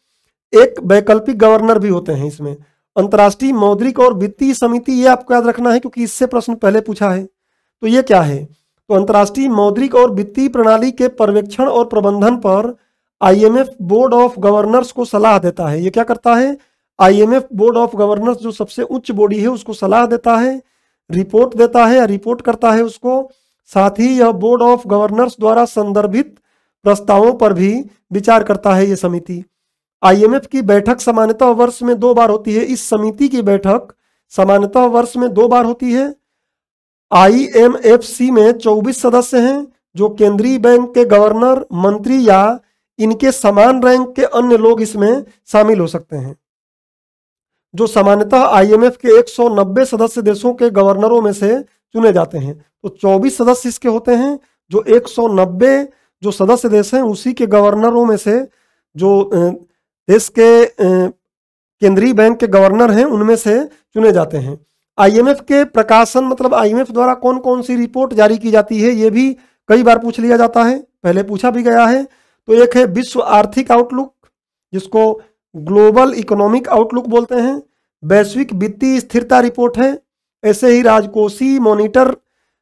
एक वैकल्पिक गवर्नर भी होते हैं इसमें। अंतर्राष्ट्रीय मौद्रिक और वित्तीय समिति, ये आपको याद रखना है क्योंकि इससे प्रश्न पहले पूछा है। तो ये क्या है, तो अंतर्राष्ट्रीय मौद्रिक और वित्तीय प्रणाली के पर्यवेक्षण और प्रबंधन पर आईएमएफ बोर्ड ऑफ गवर्नर्स को सलाह देता है। ये क्या करता है, आईएमएफ बोर्ड ऑफ गवर्नर्स जो सबसे उच्च बॉडी है उसको सलाह देता है, रिपोर्ट देता है या रिपोर्ट करता है उसको। साथ ही यह बोर्ड ऑफ गवर्नर्स द्वारा संदर्भित प्रस्तावों पर भी विचार करता है ये समिति। आईएमएफ की बैठक सामान्यतः वर्ष में 2 बार होती है। इस समिति की बैठक सामान्यतः वर्ष में 2 बार होती है। आईएमएफसी में 24 सदस्य हैं, जो केंद्रीय बैंक के गवर्नर, मंत्री या इनके समान रैंक के अन्य लोग इसमें शामिल हो सकते हैं, जो सामान्यतः आईएमएफ के 190 सदस्य देशों के गवर्नरों में से चुने जाते हैं। तो 24 सदस्य इसके होते हैं, जो 190 जो सदस्य देश हैं उसी के गवर्नरों में से, जो देश के केंद्रीय बैंक के गवर्नर हैं उनमें से चुने जाते हैं। आईएमएफ के प्रकाशन, मतलब आईएमएफ द्वारा कौन कौन सी रिपोर्ट जारी की जाती है, ये भी कई बार पूछ लिया जाता है, पहले पूछा भी गया है। तो एक है विश्व आर्थिक आउटलुक, जिसको ग्लोबल इकोनॉमिक आउटलुक बोलते हैं। वैश्विक वित्तीय स्थिरता रिपोर्ट है। ऐसे ही राजकोषीय मॉनिटर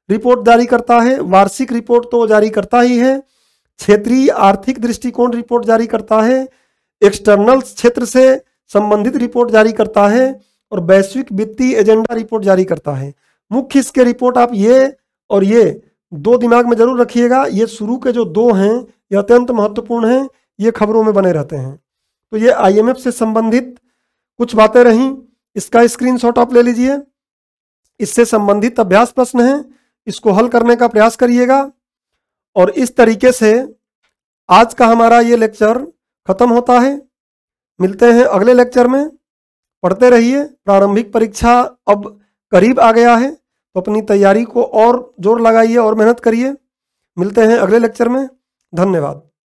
रिपोर्ट जारी करता है। वार्षिक रिपोर्ट तो जारी करता ही है। क्षेत्रीय आर्थिक दृष्टिकोण रिपोर्ट जारी करता है। एक्सटर्नल क्षेत्र से संबंधित रिपोर्ट जारी करता है और वैश्विक वित्तीय एजेंडा रिपोर्ट जारी करता है। मुख्य इसके रिपोर्ट आप ये और ये दो दिमाग में जरूर रखिएगा। ये शुरू के जो दो हैं ये अत्यंत महत्वपूर्ण हैं, ये खबरों में बने रहते हैं। तो ये आईएमएफ से संबंधित कुछ बातें रहीं, इसका स्क्रीनशॉट आप ले लीजिए। इससे संबंधित अभ्यास प्रश्न है, इसको हल करने का प्रयास करिएगा। और इस तरीके से आज का हमारा ये लेक्चर खत्म होता है। मिलते हैं अगले लेक्चर में। पढ़ते रहिए, प्रारंभिक परीक्षा अब करीब आ गया है, तो अपनी तैयारी को और जोर लगाइए और मेहनत करिए। मिलते हैं अगले लेक्चर में। धन्यवाद।